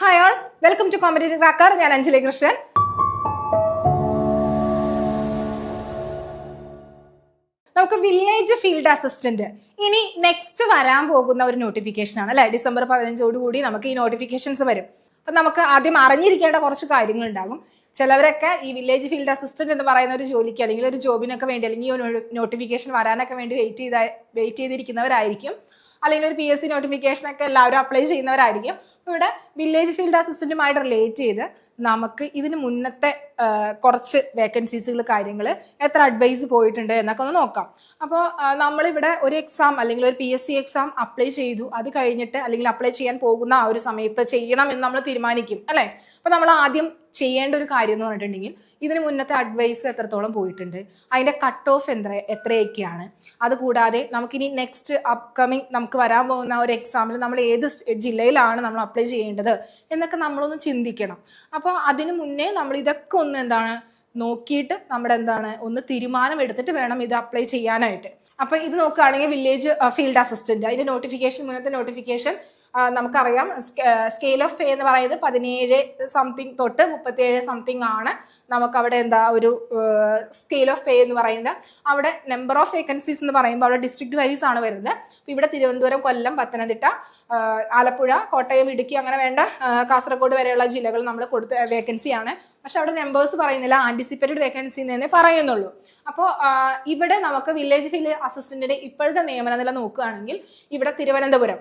Hi all, welcome to competitive cracker. ഞാൻ അഞ്ജലി കൃഷ്ണൻ. നമുക്ക് village field assistant ഇനി നെക്സ്റ്റ് വരാൻ പോകുന്ന ഒരു നോട്ടിഫിക്കേഷൻ ആണ് അല്ലെ. ഡിസംബർ 15 കൂടി നമുക്ക് ഈ നോട്ടിഫിക്കേഷൻസ് വരും. അപ്പൊ നമുക്ക് ആദ്യം അറിഞ്ഞിരിക്കേണ്ട കുറച്ച് കാര്യങ്ങൾ ഉണ്ടാകും. ചിലവരൊക്കെ ഈ വില്ലേജ് ഫീൽഡ് അസിസ്റ്റന്റ് എന്ന് പറയുന്ന ഒരു ജോലിക്ക് അല്ലെങ്കിൽ ഒരു ജോബിനൊക്കെ വേണ്ടി അല്ലെങ്കിൽ ഒരു നോട്ടിഫിക്കേഷൻ വരാനൊക്കെ വേണ്ടി വെയിറ്റ് ചെയ്തിരിക്കുന്നവരായിരിക്കും. അല്ലെങ്കിൽ ഒരു PSC നോട്ടിഫിക്കേഷനൊക്കെ എല്ലാവരും അപ്ലൈ ചെയ്യുന്നവരായിരിക്കും. അപ്പോൾ ഇവിടെ വില്ലേജ് ഫീൽഡ് അസിസ്റ്റന്റുമായിട്ട് റിലേറ്റ് ചെയ്ത് നമുക്ക് ഇതിന് മുന്നത്തെ കുറച്ച് വേക്കൻസീസുകൾ കാര്യങ്ങൾ എത്ര അഡ്വൈസ് പോയിട്ടുണ്ട് എന്നൊക്കെ ഒന്ന് നോക്കാം. അപ്പോൾ നമ്മളിവിടെ ഒരു എക്സാം അല്ലെങ്കിൽ ഒരു PSC എക്സാം അപ്ലൈ ചെയ്തു, അത് കഴിഞ്ഞിട്ട് അല്ലെങ്കിൽ അപ്ലൈ ചെയ്യാൻ പോകുന്ന ആ ഒരു സമയത്ത് ചെയ്യണം എന്ന് നമ്മൾ തീരുമാനിക്കും അല്ലേ. അപ്പോൾ നമ്മൾ ആദ്യം ചെയ്യേണ്ട ഒരു കാര്യം എന്ന് പറഞ്ഞിട്ടുണ്ടെങ്കിൽ ഇതിന് മുന്നത്തെ അഡ്വൈസ് എത്രത്തോളം പോയിട്ടുണ്ട്, അതിൻ്റെ കട്ട് ഓഫ് എത്രയൊക്കെയാണ്. അതുകൂടാതെ നമുക്കിനി നെക്സ്റ്റ് അപ്കമിങ് നമുക്ക് വരാൻ പോകുന്ന ഒരു എക്സാമിൽ നമ്മൾ ഏത് ജില്ലയിലാണ് നമ്മൾ അപ്ലൈ ചെയ്യേണ്ടത് എന്നൊക്കെ നമ്മളൊന്ന് ചിന്തിക്കണം. അപ്പോൾ അതിന് മുന്നേ നമ്മൾ ഇതൊക്കെ ഒന്ന് നോക്കിയിട്ട് നമ്മുടെ ഒന്ന് തീരുമാനം എടുത്തിട്ട് വേണം ഇത് അപ്ലൈ ചെയ്യാനായിട്ട്. അപ്പൊ ഇത് നോക്കുകയാണെങ്കിൽ വില്ലേജ് ഫീൽഡ് അസിസ്റ്റന്റ് അതിന്റെ നോട്ടിഫിക്കേഷൻ, മുന്നത്തെ നോട്ടിഫിക്കേഷൻ നമുക്കറിയാം. സ്കെയിൽ ഓഫ് പേ എന്ന് പറയുന്നത് 17 സംതിങ് തൊട്ട് 37 സംതിങ് ആണ്. നമുക്കവിടെ ഒരു സ്കെയിൽ ഓഫ് പേ എന്ന് പറയുന്നത്. അവിടെ നമ്പർ ഓഫ് വേക്കൻസീസ് എന്ന് പറയുമ്പോൾ അവിടെ ഡിസ്ട്രിക്ട് വൈസ് ആണ് വരുന്നത്. ഇവിടെ തിരുവനന്തപുരം, കൊല്ലം, പത്തനംതിട്ട, ആലപ്പുഴ, കോട്ടയം, ഇടുക്കി അങ്ങനെ വേണ്ട കാസർഗോഡ് വരെയുള്ള ജില്ലകൾ നമ്മൾ കൊടുത്ത വേക്കൻസിയാണ്. പക്ഷെ അവിടെ നമ്പേഴ്സ് പറയുന്നില്ല, ആന്റിസിപ്പേറ്റഡ് വേക്കൻസി എന്നേ പറയുന്നുള്ളൂ. അപ്പോൾ ഇവിടെ നമുക്ക് വില്ലേജ് ഫീൽഡ് അസിസ്റ്റന്റിന്റെ ഇപ്പോഴത്തെ നിയമന നില നോക്കുകയാണെങ്കിൽ ഇവിടെ തിരുവനന്തപുരം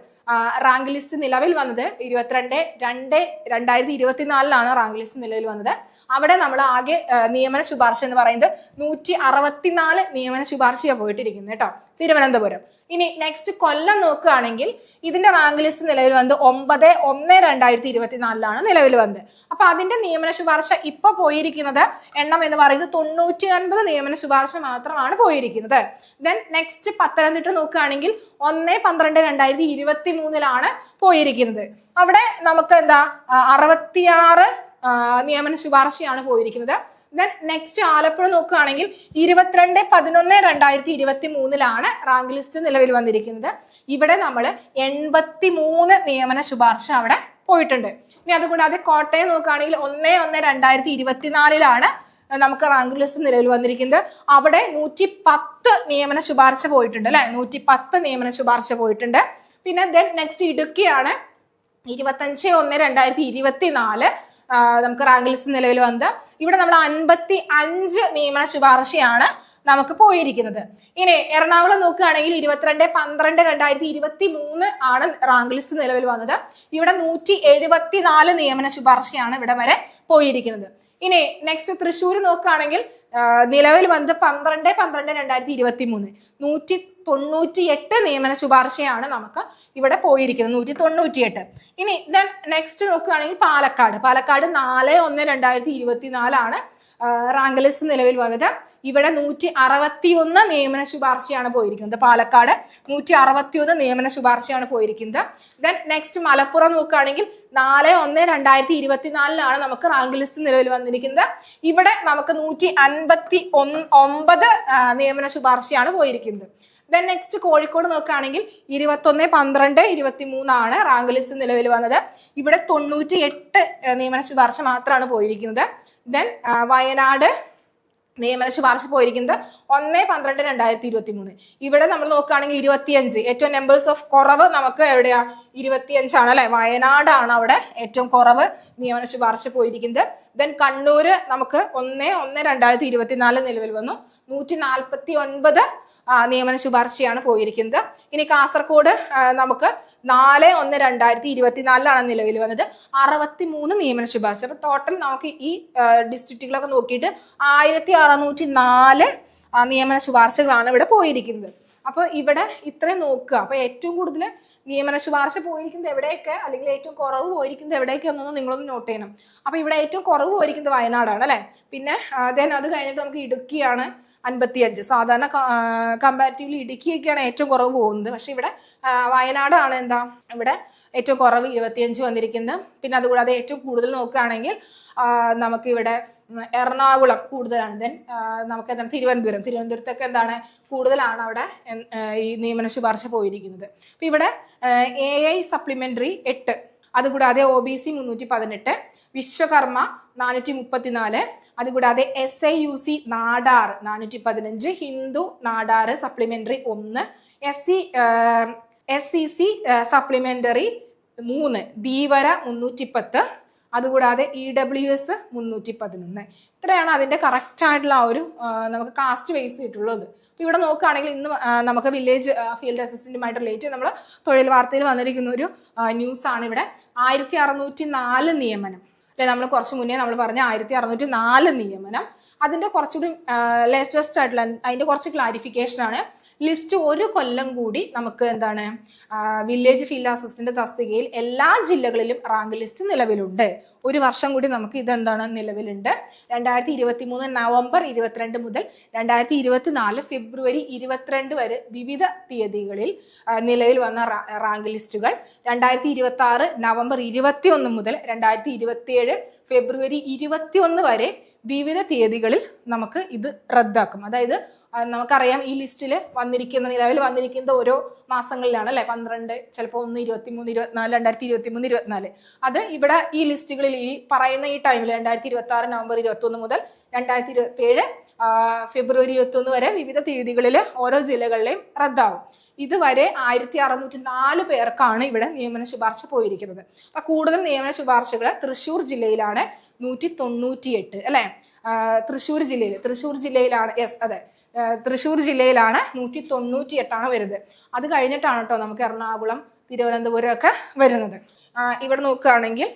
റാങ്ക് ലിസ്റ്റ് നിലവിൽ വന്നത് 22/2/2024 റാങ്ക് ലിസ്റ്റ് നിലവിൽ വന്നത്. അവിടെ നമ്മൾ ആകെ നിയമന ശുപാർശ എന്ന് പറയുന്നത് 164 നിയമന ശുപാർശയാണ് പോയിട്ടിരിക്കുന്നത് കേട്ടോ, തിരുവനന്തപുരം. ഇനി നെക്സ്റ്റ് കൊല്ലം നോക്കുകയാണെങ്കിൽ ഇതിന്റെ റാങ്ക് ലിസ്റ്റ് നിലവിൽ വന്നത് 9/1/2024 നിലവിൽ വന്നത്. അപ്പൊ അതിന്റെ നിയമന ശുപാർശ ഇപ്പൊ പോയിരിക്കുന്നത് എണ്ണം എന്ന് പറയുന്നത് 950 നിയമന ശുപാർശ മാത്രമാണ് പോയിരിക്കുന്നത്. ദെൻ നെക്സ്റ്റ് പത്തനംതിട്ട നോക്കുകയാണെങ്കിൽ 1/12/2023 പോയിരിക്കുന്നത്. അവിടെ നമുക്ക് 66 നിയമന ശുപാർശയാണ് പോയിരിക്കുന്നത്. ദെൻ നെക്സ്റ്റ് ആലപ്പുഴ നോക്കുകയാണെങ്കിൽ 22/11/2023 റാങ്ക് ലിസ്റ്റ് നിലവിൽ വന്നിരിക്കുന്നത്. ഇവിടെ നമ്മൾ 83 നിയമന ശുപാർശ അവിടെ പോയിട്ടുണ്ട്. ഇനി അതുകൂടാതെ കോട്ടയം നോക്കുകയാണെങ്കിൽ 1/1/2024 നമുക്ക് റാങ്ക് ലിസ്റ്റ് നിലവിൽ വന്നിരിക്കുന്നത്. അവിടെ 110 നിയമന ശുപാർശ പോയിട്ടുണ്ട് അല്ലെ, 110 നിയമന ശുപാർശ പോയിട്ടുണ്ട്. പിന്നെ ദെൻ നെക്സ്റ്റ് ഇടുക്കിയാണ് 25/1/2024 നമുക്ക് റാങ്ക് ലിസ്റ്റ് നിലവിൽ വന്നത്. ഇവിടെ നമ്മൾ 55 നിയമന ശുപാർശയാണ് നമുക്ക് പോയിരിക്കുന്നത്. ഇനി എറണാകുളം നോക്കുകയാണെങ്കിൽ 22/12/2023 ആണ് റാങ്ക് ലിസ്റ്റ് നിലവിൽ വന്നത്. ഇവിടെ 174 നിയമന ശുപാർശയാണ് ഇവിടെ വരെ പോയിരിക്കുന്നത്. ഇനി നെക്സ്റ്റ് തൃശ്ശൂർ നോക്കുകയാണെങ്കിൽ നിലവിൽ വന്നത് 12/12/2023 198 നിയമന ശുപാർശയാണ് നമുക്ക് ഇവിടെ പോയിരിക്കുന്നത്, 198. ഇനി ദെൻ നെക്സ്റ്റ് നോക്കുകയാണെങ്കിൽ പാലക്കാട് 4/1/2024 റാങ്ക് ലിസ്റ്റ് നിലവിൽ വന്നത്. ഇവിടെ 161 നിയമന ശുപാർശയാണ് പോയിരിക്കുന്നത്. പാലക്കാട് 161 നിയമന ശുപാർശയാണ് പോയിരിക്കുന്നത്. ദെൻ നെക്സ്റ്റ് മലപ്പുറം നോക്കുകയാണെങ്കിൽ 4/1/2024 നമുക്ക് റാങ്ക് ലിസ്റ്റ് നിലവിൽ വന്നിരിക്കുന്നത്. ഇവിടെ നമുക്ക് 159 നിയമന ശുപാർശയാണ് പോയിരിക്കുന്നത്. ദെൻ നെക്സ്റ്റ് കോഴിക്കോട് നോക്കുകയാണെങ്കിൽ 21/12/23 റാങ്ക് ലിസ്റ്റ് നിലവിൽ വന്നത്. ഇവിടെ 98 നിയമന ശുപാർശ മാത്രമാണ് പോയിരിക്കുന്നത്. ദെൻ വയനാട് നിയമന ശുപാർശ പോയിരിക്കുന്നത് 1/12/2023. ഇവിടെ നമ്മൾ നോക്കുകയാണെങ്കിൽ 25, ഏറ്റവും നമ്പേഴ്സ് ഓഫ് കുറവ് നമുക്ക് എവിടെയാ 25 ആണ് അല്ലെ, വയനാടാണ് അവിടെ ഏറ്റവും കുറവ് നിയമന ശുപാർശ പോയിരിക്കുന്നത്. ദെൻ കണ്ണൂര് നമുക്ക് 1/1/2024 നിലവിൽ വന്നു, 149 നിയമന ശുപാർശയാണ് പോയിരിക്കുന്നത്. ഇനി കാസർഗോഡ് നമുക്ക് 4/1/2024 നിലവിൽ വന്നത്, 63 നിയമന ശുപാർശ. അപ്പൊ ടോട്ടൽ നമുക്ക് ഈ ഡിസ്ട്രിക്റ്റുകളൊക്കെ നോക്കിയിട്ട് 1604 നിയമന ശുപാർശകളാണ് ഇവിടെ പോയിരിക്കുന്നത്. അപ്പൊ ഇവിടെ ഇത്രയും നോക്കുക. അപ്പൊ ഏറ്റവും കൂടുതൽ നിയമന ശുപാർശ പോയിരിക്കുന്നത് എവിടെയൊക്കെ, അല്ലെങ്കിൽ ഏറ്റവും കുറവ് പോയിരിക്കുന്നത് എവിടെയൊക്കെ എന്നൊന്നും നിങ്ങളൊന്ന് നോട്ട് ചെയ്യണം. അപ്പൊ ഇവിടെ ഏറ്റവും കുറവ് പോയിരിക്കുന്നത് വയനാടാണ് അല്ലെ. പിന്നെ ദെൻ അത് കഴിഞ്ഞിട്ട് നമുക്ക് ഇടുക്കിയാണ് 55. സാധാരണ കമ്പാരിറ്റീവ്ലി ഇടുക്കിയൊക്കെയാണ് ഏറ്റവും കുറവ് പോകുന്നത്. പക്ഷെ ഇവിടെ വയനാടാണ് ഇവിടെ ഏറ്റവും കുറവ് 25 വന്നിരിക്കുന്നത്. പിന്നെ അതുകൂടാതെ ഏറ്റവും കൂടുതൽ നോക്കുകയാണെങ്കിൽ നമുക്കിവിടെ എറണാകുളം കൂടുതലാണ്. ദെൻ നമുക്ക് തിരുവനന്തപുരത്തൊക്കെ കൂടുതലാണ് അവിടെ ഈ നിയമന ശുപാർശ പോയിരിക്കുന്നത്. അപ്പൊ ഇവിടെ AI സപ്ലിമെന്ററി 8 അതുകൂടാതെ OBC 318, വിശ്വകർമ്മ 434, അതുകൂടാതെ SIUC Nadar 415, Hindu Nadar supplementary 1, SCC supplementary 3, Dheevara 310, അതുകൂടാതെ EWS 311. ഇത്രയാണ് അതിൻ്റെ കറക്റ്റ് ആയിട്ടുള്ള ആ ഒരു നമുക്ക് കാസ്റ്റ് ബേസ് ചെയ്തിട്ടുള്ളത്. അപ്പോൾ ഇവിടെ നോക്കുകയാണെങ്കിൽ ഇന്ന് നമുക്ക് വില്ലേജ് ഫീൽഡ് അസിസ്റ്റന്റുമായിട്ട് റിലേറ്റ് നമ്മൾ തൊഴിൽ വാർത്തയിൽ വന്നിരിക്കുന്ന ഒരു ന്യൂസാണ് ഇവിടെ. 1604 നിയമനം അല്ലെ, നമ്മൾ കുറച്ച് മുന്നേ നമ്മൾ പറഞ്ഞ 1604 നിയമനം. അതിൻ്റെ കുറച്ചുകൂടി ലേറ്റസ്റ്റ് ആയിട്ടുള്ള അതിൻ്റെ കുറച്ച് ക്ലാരിഫിക്കേഷൻ ആണ്. ലിസ്റ്റ് ഒരു കൊല്ലം കൂടി നമുക്ക് എന്താണ് വില്ലേജ് ഫീൽഡ് അസിസ്റ്റന്റ് തസ്തികയിൽ എല്ലാ ജില്ലകളിലും റാങ്ക് ലിസ്റ്റ് നിലവിലുണ്ട്. ഒരു വർഷം കൂടി നമുക്ക് ഇതെന്താണ് നിലവിലുണ്ട്. 2023 നവംബർ 22 മുതൽ 2024 ഫെബ്രുവരി 22 വരെ വിവിധ തീയതികളിൽ നിലവിൽ വന്ന റാങ്ക് ലിസ്റ്റുകൾ 2026 നവംബർ 21 മുതൽ 2027 ഫെബ്രുവരി 21 വരെ വിവിധ തീയതികളിൽ നമുക്ക് ഇത് റദ്ദാക്കും. അതായത് നമുക്കറിയാം ഈ ലിസ്റ്റിൽ വന്നിരിക്കുന്ന നിലവിൽ വന്നിരിക്കുന്നത് ഓരോ മാസങ്ങളിലാണ് അല്ലെ, 12, ചിലപ്പോൾ 1, 23, 24, 2023, 24. അത് ഇവിടെ ഈ ലിസ്റ്റുകളിൽ ഈ പറയുന്ന ഈ ടൈമിൽ 2026 നവംബർ 21 മുതൽ 2027 ഫെബ്രുവരി 21 വരെ വിവിധ തീയതികളിൽ ഓരോ ജില്ലകളിലെയും റദ്ദാവും. ഇതുവരെ 1604 പേർക്കാണ് ഇവിടെ നിയമന ശുപാർശ പോയിരിക്കുന്നത്. അപ്പൊ കൂടുതൽ നിയമന ശുപാർശകൾ തൃശ്ശൂർ ജില്ലയിലാണ് 198 അല്ലെ. തൃശ്ശൂർ ജില്ലയിലാണ് അതെ, തൃശ്ശൂർ ജില്ലയിലാണ് 198 വരുന്നത്. അത് കഴിഞ്ഞിട്ടാണ് കേട്ടോ നമുക്ക് എറണാകുളം, തിരുവനന്തപുരം ഒക്കെ വരുന്നത്. ഇവിടെ നോക്കുകയാണെങ്കിൽ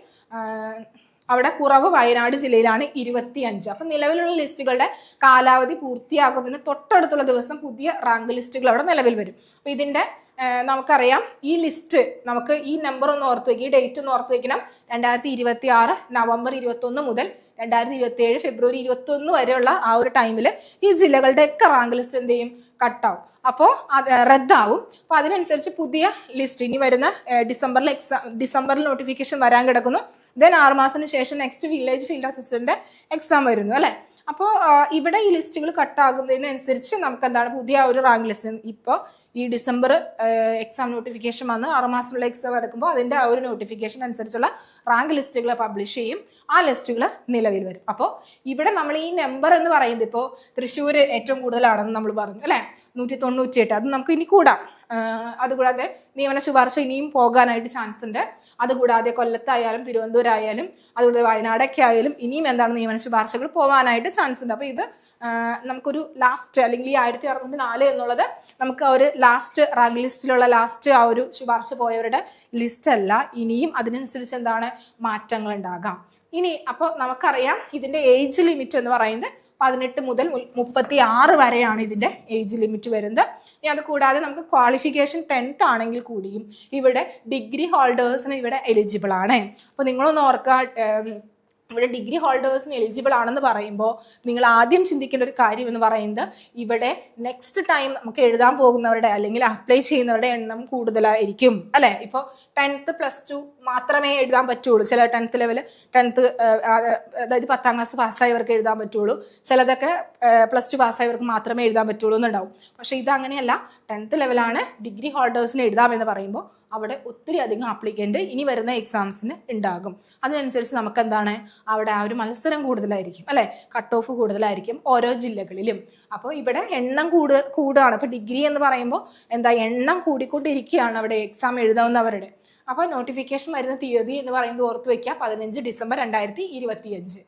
അവിടെ കുറവ് വയനാട് ജില്ലയിലാണ് 25. അപ്പം നിലവിലുള്ള ലിസ്റ്റുകളുടെ കാലാവധി പൂർത്തിയാകുന്നതിന് തൊട്ടടുത്തുള്ള ദിവസം പുതിയ റാങ്ക് ലിസ്റ്റുകൾ അവിടെ നിലവിൽ വരും. അപ്പം ഇതിൻ്റെ നമുക്കറിയാം ഈ ലിസ്റ്റ് നമുക്ക് ഈ നമ്പർ ഒന്ന് ഓർത്ത് വയ്ക്കുക, ഈ ഡേറ്റ് ഒന്ന് ഓർത്ത് വയ്ക്കണം. 2026 നവംബർ 21 മുതൽ 2027 ഫെബ്രുവരി 21 വരെയുള്ള ആ ഒരു ടൈമിൽ ഈ ജില്ലകളുടെ ഒക്കെ റാങ്ക് ലിസ്റ്റ് എന്ത് ചെയ്യും, കട്ടാവും. അപ്പോൾ അത് റദ്ദാവും. അപ്പോൾ അതിനനുസരിച്ച് പുതിയ ലിസ്റ്റ് ഇനി വരുന്ന ഡിസംബറിൽ നോട്ടിഫിക്കേഷൻ വരാൻ കിടക്കുന്നു. ദെൻ 6 മാസത്തിന് ശേഷം next village field assistant exam വരുന്നു അല്ലെ. അപ്പോൾ ഇവിടെ ഈ ലിസ്റ്റുകൾ കട്ടാകുന്നതിനനുസരിച്ച് നമുക്ക് എന്താണ് പുതിയ ഒരു റാങ്ക് ലിസ്റ്റ്. ഇപ്പോൾ ഈ ഡിസംബർ എക്സാം നോട്ടിഫിക്കേഷൻ വന്ന് 6 മാസത്തിലുള്ള എക്സാം എടുക്കുമ്പോൾ അതിൻ്റെ ആ ഒരു നോട്ടിഫിക്കേഷൻ അനുസരിച്ചുള്ള റാങ്ക് ലിസ്റ്റുകൾ പബ്ലിഷ് ചെയ്യും. ആ ലിസ്റ്റുകൾ നിലവിൽ വരും. അപ്പോൾ ഇവിടെ നമ്മൾ ഈ നമ്പർ എന്ന് പറയുന്നത് ഇപ്പോൾ തൃശ്ശൂർ ഏറ്റവും കൂടുതലാണെന്ന് നമ്മൾ പറഞ്ഞു അല്ലേ, 198. അത് നമുക്ക് ഇനി കൂടാം. അതുകൂടാതെ നിയമന ശുപാർശ ഇനിയും പോകാനായിട്ട് ചാൻസ് ഉണ്ട്. അതുകൂടാതെ കൊല്ലത്തായാലും തിരുവനന്തപുരം ആയാലും അതുകൂടാതെ വയനാടൊക്കെ ആയാലും ഇനിയും എന്താണ് നിയമന ശുപാർശകൾ പോകാനായിട്ട് ചാൻസ് ഉണ്ട്. അപ്പോൾ ഇത് നമുക്കൊരു ലാസ്റ്റ് അല്ലെങ്കിൽ ഈ 1604 എന്നുള്ളത് നമുക്ക് ഒരു ലാസ്റ്റ് റാങ്ക് ലിസ്റ്റിലുള്ള ലാസ്റ്റ് ആ ഒരു ശുപാർശ പോയവരുടെ ലിസ്റ്റ് അല്ല. ഇനിയും അതിനനുസരിച്ച് എന്താണ് മാറ്റങ്ങൾ ഉണ്ടാകാം. ഇനി അപ്പോൾ നമുക്കറിയാം ഇതിന്റെ ഏജ് ലിമിറ്റ് എന്ന് പറയുന്നത് 18 മുതൽ 36 വരെയാണ് ഇതിന്റെ ഏജ് ലിമിറ്റ് വരുന്നത്. ഇനി അത് കൂടാതെ നമുക്ക് ക്വാളിഫിക്കേഷൻ 10th ആണെങ്കിൽ കൂടിയും ഇവിടെ ഡിഗ്രി ഹോൾഡേഴ്സിന് ഇവിടെ എലിജിബിൾ ആണ്. അപ്പോൾ നിങ്ങളൊന്ന് ഓർക്കുക, ഇവിടെ ഡിഗ്രി ഹോൾഡേഴ്സിന് എലിജിബിൾ ആണെന്ന് പറയുമ്പോൾ നിങ്ങൾ ആദ്യം ചിന്തിക്കേണ്ട ഒരു കാര്യം എന്ന് പറയുന്നത് ഇവിടെ നെക്സ്റ്റ് ടൈം നമുക്ക് എഴുതാൻ പോകുന്നവരുടെ അല്ലെങ്കിൽ അപ്ലൈ ചെയ്യുന്നവരുടെ എണ്ണം കൂടുതലായിരിക്കും അല്ലെ. ഇപ്പോൾ 10th +2 മാത്രമേ എഴുതാൻ പറ്റുള്ളൂ. ചില 10th ലെവൽ 10th അതായത് 10ാം ക്ലാസ് പാസ്സായവർക്ക് എഴുതാൻ പറ്റുള്ളൂ. ചിലതൊക്കെ +2 പാസ്സായവർക്ക് മാത്രമേ എഴുതാൻ പറ്റുള്ളൂ എന്നുണ്ടാവും. പക്ഷേ ഇതങ്ങനെയല്ല, 10th ലെവലാണ് ഡിഗ്രി ഹോൾഡേഴ്സിന് എഴുതാമെന്ന് പറയുമ്പോൾ അവിടെ ഒത്തിരി അധികം ആപ്ലിക്കൻ്റ് ഇനി വരുന്ന എക്സാംസിന് ഉണ്ടാകും. അതിനനുസരിച്ച് നമുക്ക് എന്താണ് അവിടെ ആ ഒരു മത്സരം കൂടുതലായിരിക്കും അല്ലെ, കട്ട് ഓഫ് കൂടുതലായിരിക്കും ഓരോ ജില്ലകളിലും. അപ്പോൾ ഇവിടെ എണ്ണം കൂടുകയാണ്. അപ്പോൾ ഡിഗ്രി എന്ന് പറയുമ്പോൾ എന്താ എണ്ണം കൂടിക്കൊണ്ടിരിക്കുകയാണ് അവിടെ എക്സാം എഴുതാവുന്നവരുടെ. അപ്പോൾ നോട്ടിഫിക്കേഷൻ വരുന്ന തീയതി എന്ന് പറയുന്നത് ഓർത്ത് വയ്ക്കുക 15 ഡിസംബർ 2025.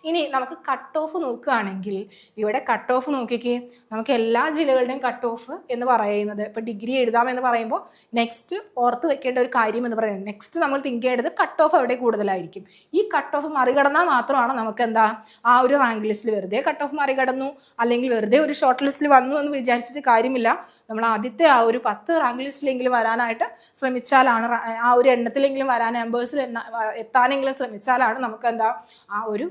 ഇനി നമുക്ക് കട്ട് ഓഫ് നോക്കുകയാണെങ്കിൽ ഇവിടെ കട്ട് ഓഫ് നോക്കിക്കേ, നമുക്ക് എല്ലാ ജില്ലകളുടെയും കട്ട് ഓഫ് എന്ന് പറയുന്നത് ഇപ്പോൾ ഡിഗ്രി എഴുതാമെന്ന് പറയുമ്പോൾ നെക്സ്റ്റ് ഓർത്ത് വെക്കേണ്ട ഒരു കാര്യം എന്ന് പറയുന്നത് നെക്സ്റ്റ് നമ്മൾ തിങ്ക് ചെയ്യേണ്ടത് കട്ട് ഓഫ് അവിടെ കൂടുതലായിരിക്കും. ഈ കട്ട് ഓഫ് മറികടന്നാൽ മാത്രമാണ് നമുക്ക് എന്താ ആ ഒരു റാങ്ക് ലിസ്റ്റിൽ വെറുതെ കട്ട് ഓഫ് മറികടന്നു അല്ലെങ്കിൽ വെറുതെ ഒരു ഷോർട്ട് ലിസ്റ്റിൽ വന്നു എന്ന് വിചാരിച്ചിട്ട് കാര്യമില്ല. നമ്മൾ ആദ്യത്തെ ആ ഒരു 10 റാങ്ക് ലിസ്റ്റിലെങ്കിലും വരാനായിട്ട് ശ്രമിച്ചാലാണ്, ആ ഒരു എണ്ണത്തിലെങ്കിലും വരാൻ നമ്പേഴ്സിൽ എത്താനെങ്കിലും ശ്രമിച്ചാലാണ് നമുക്ക് എന്താ ആ ഒരു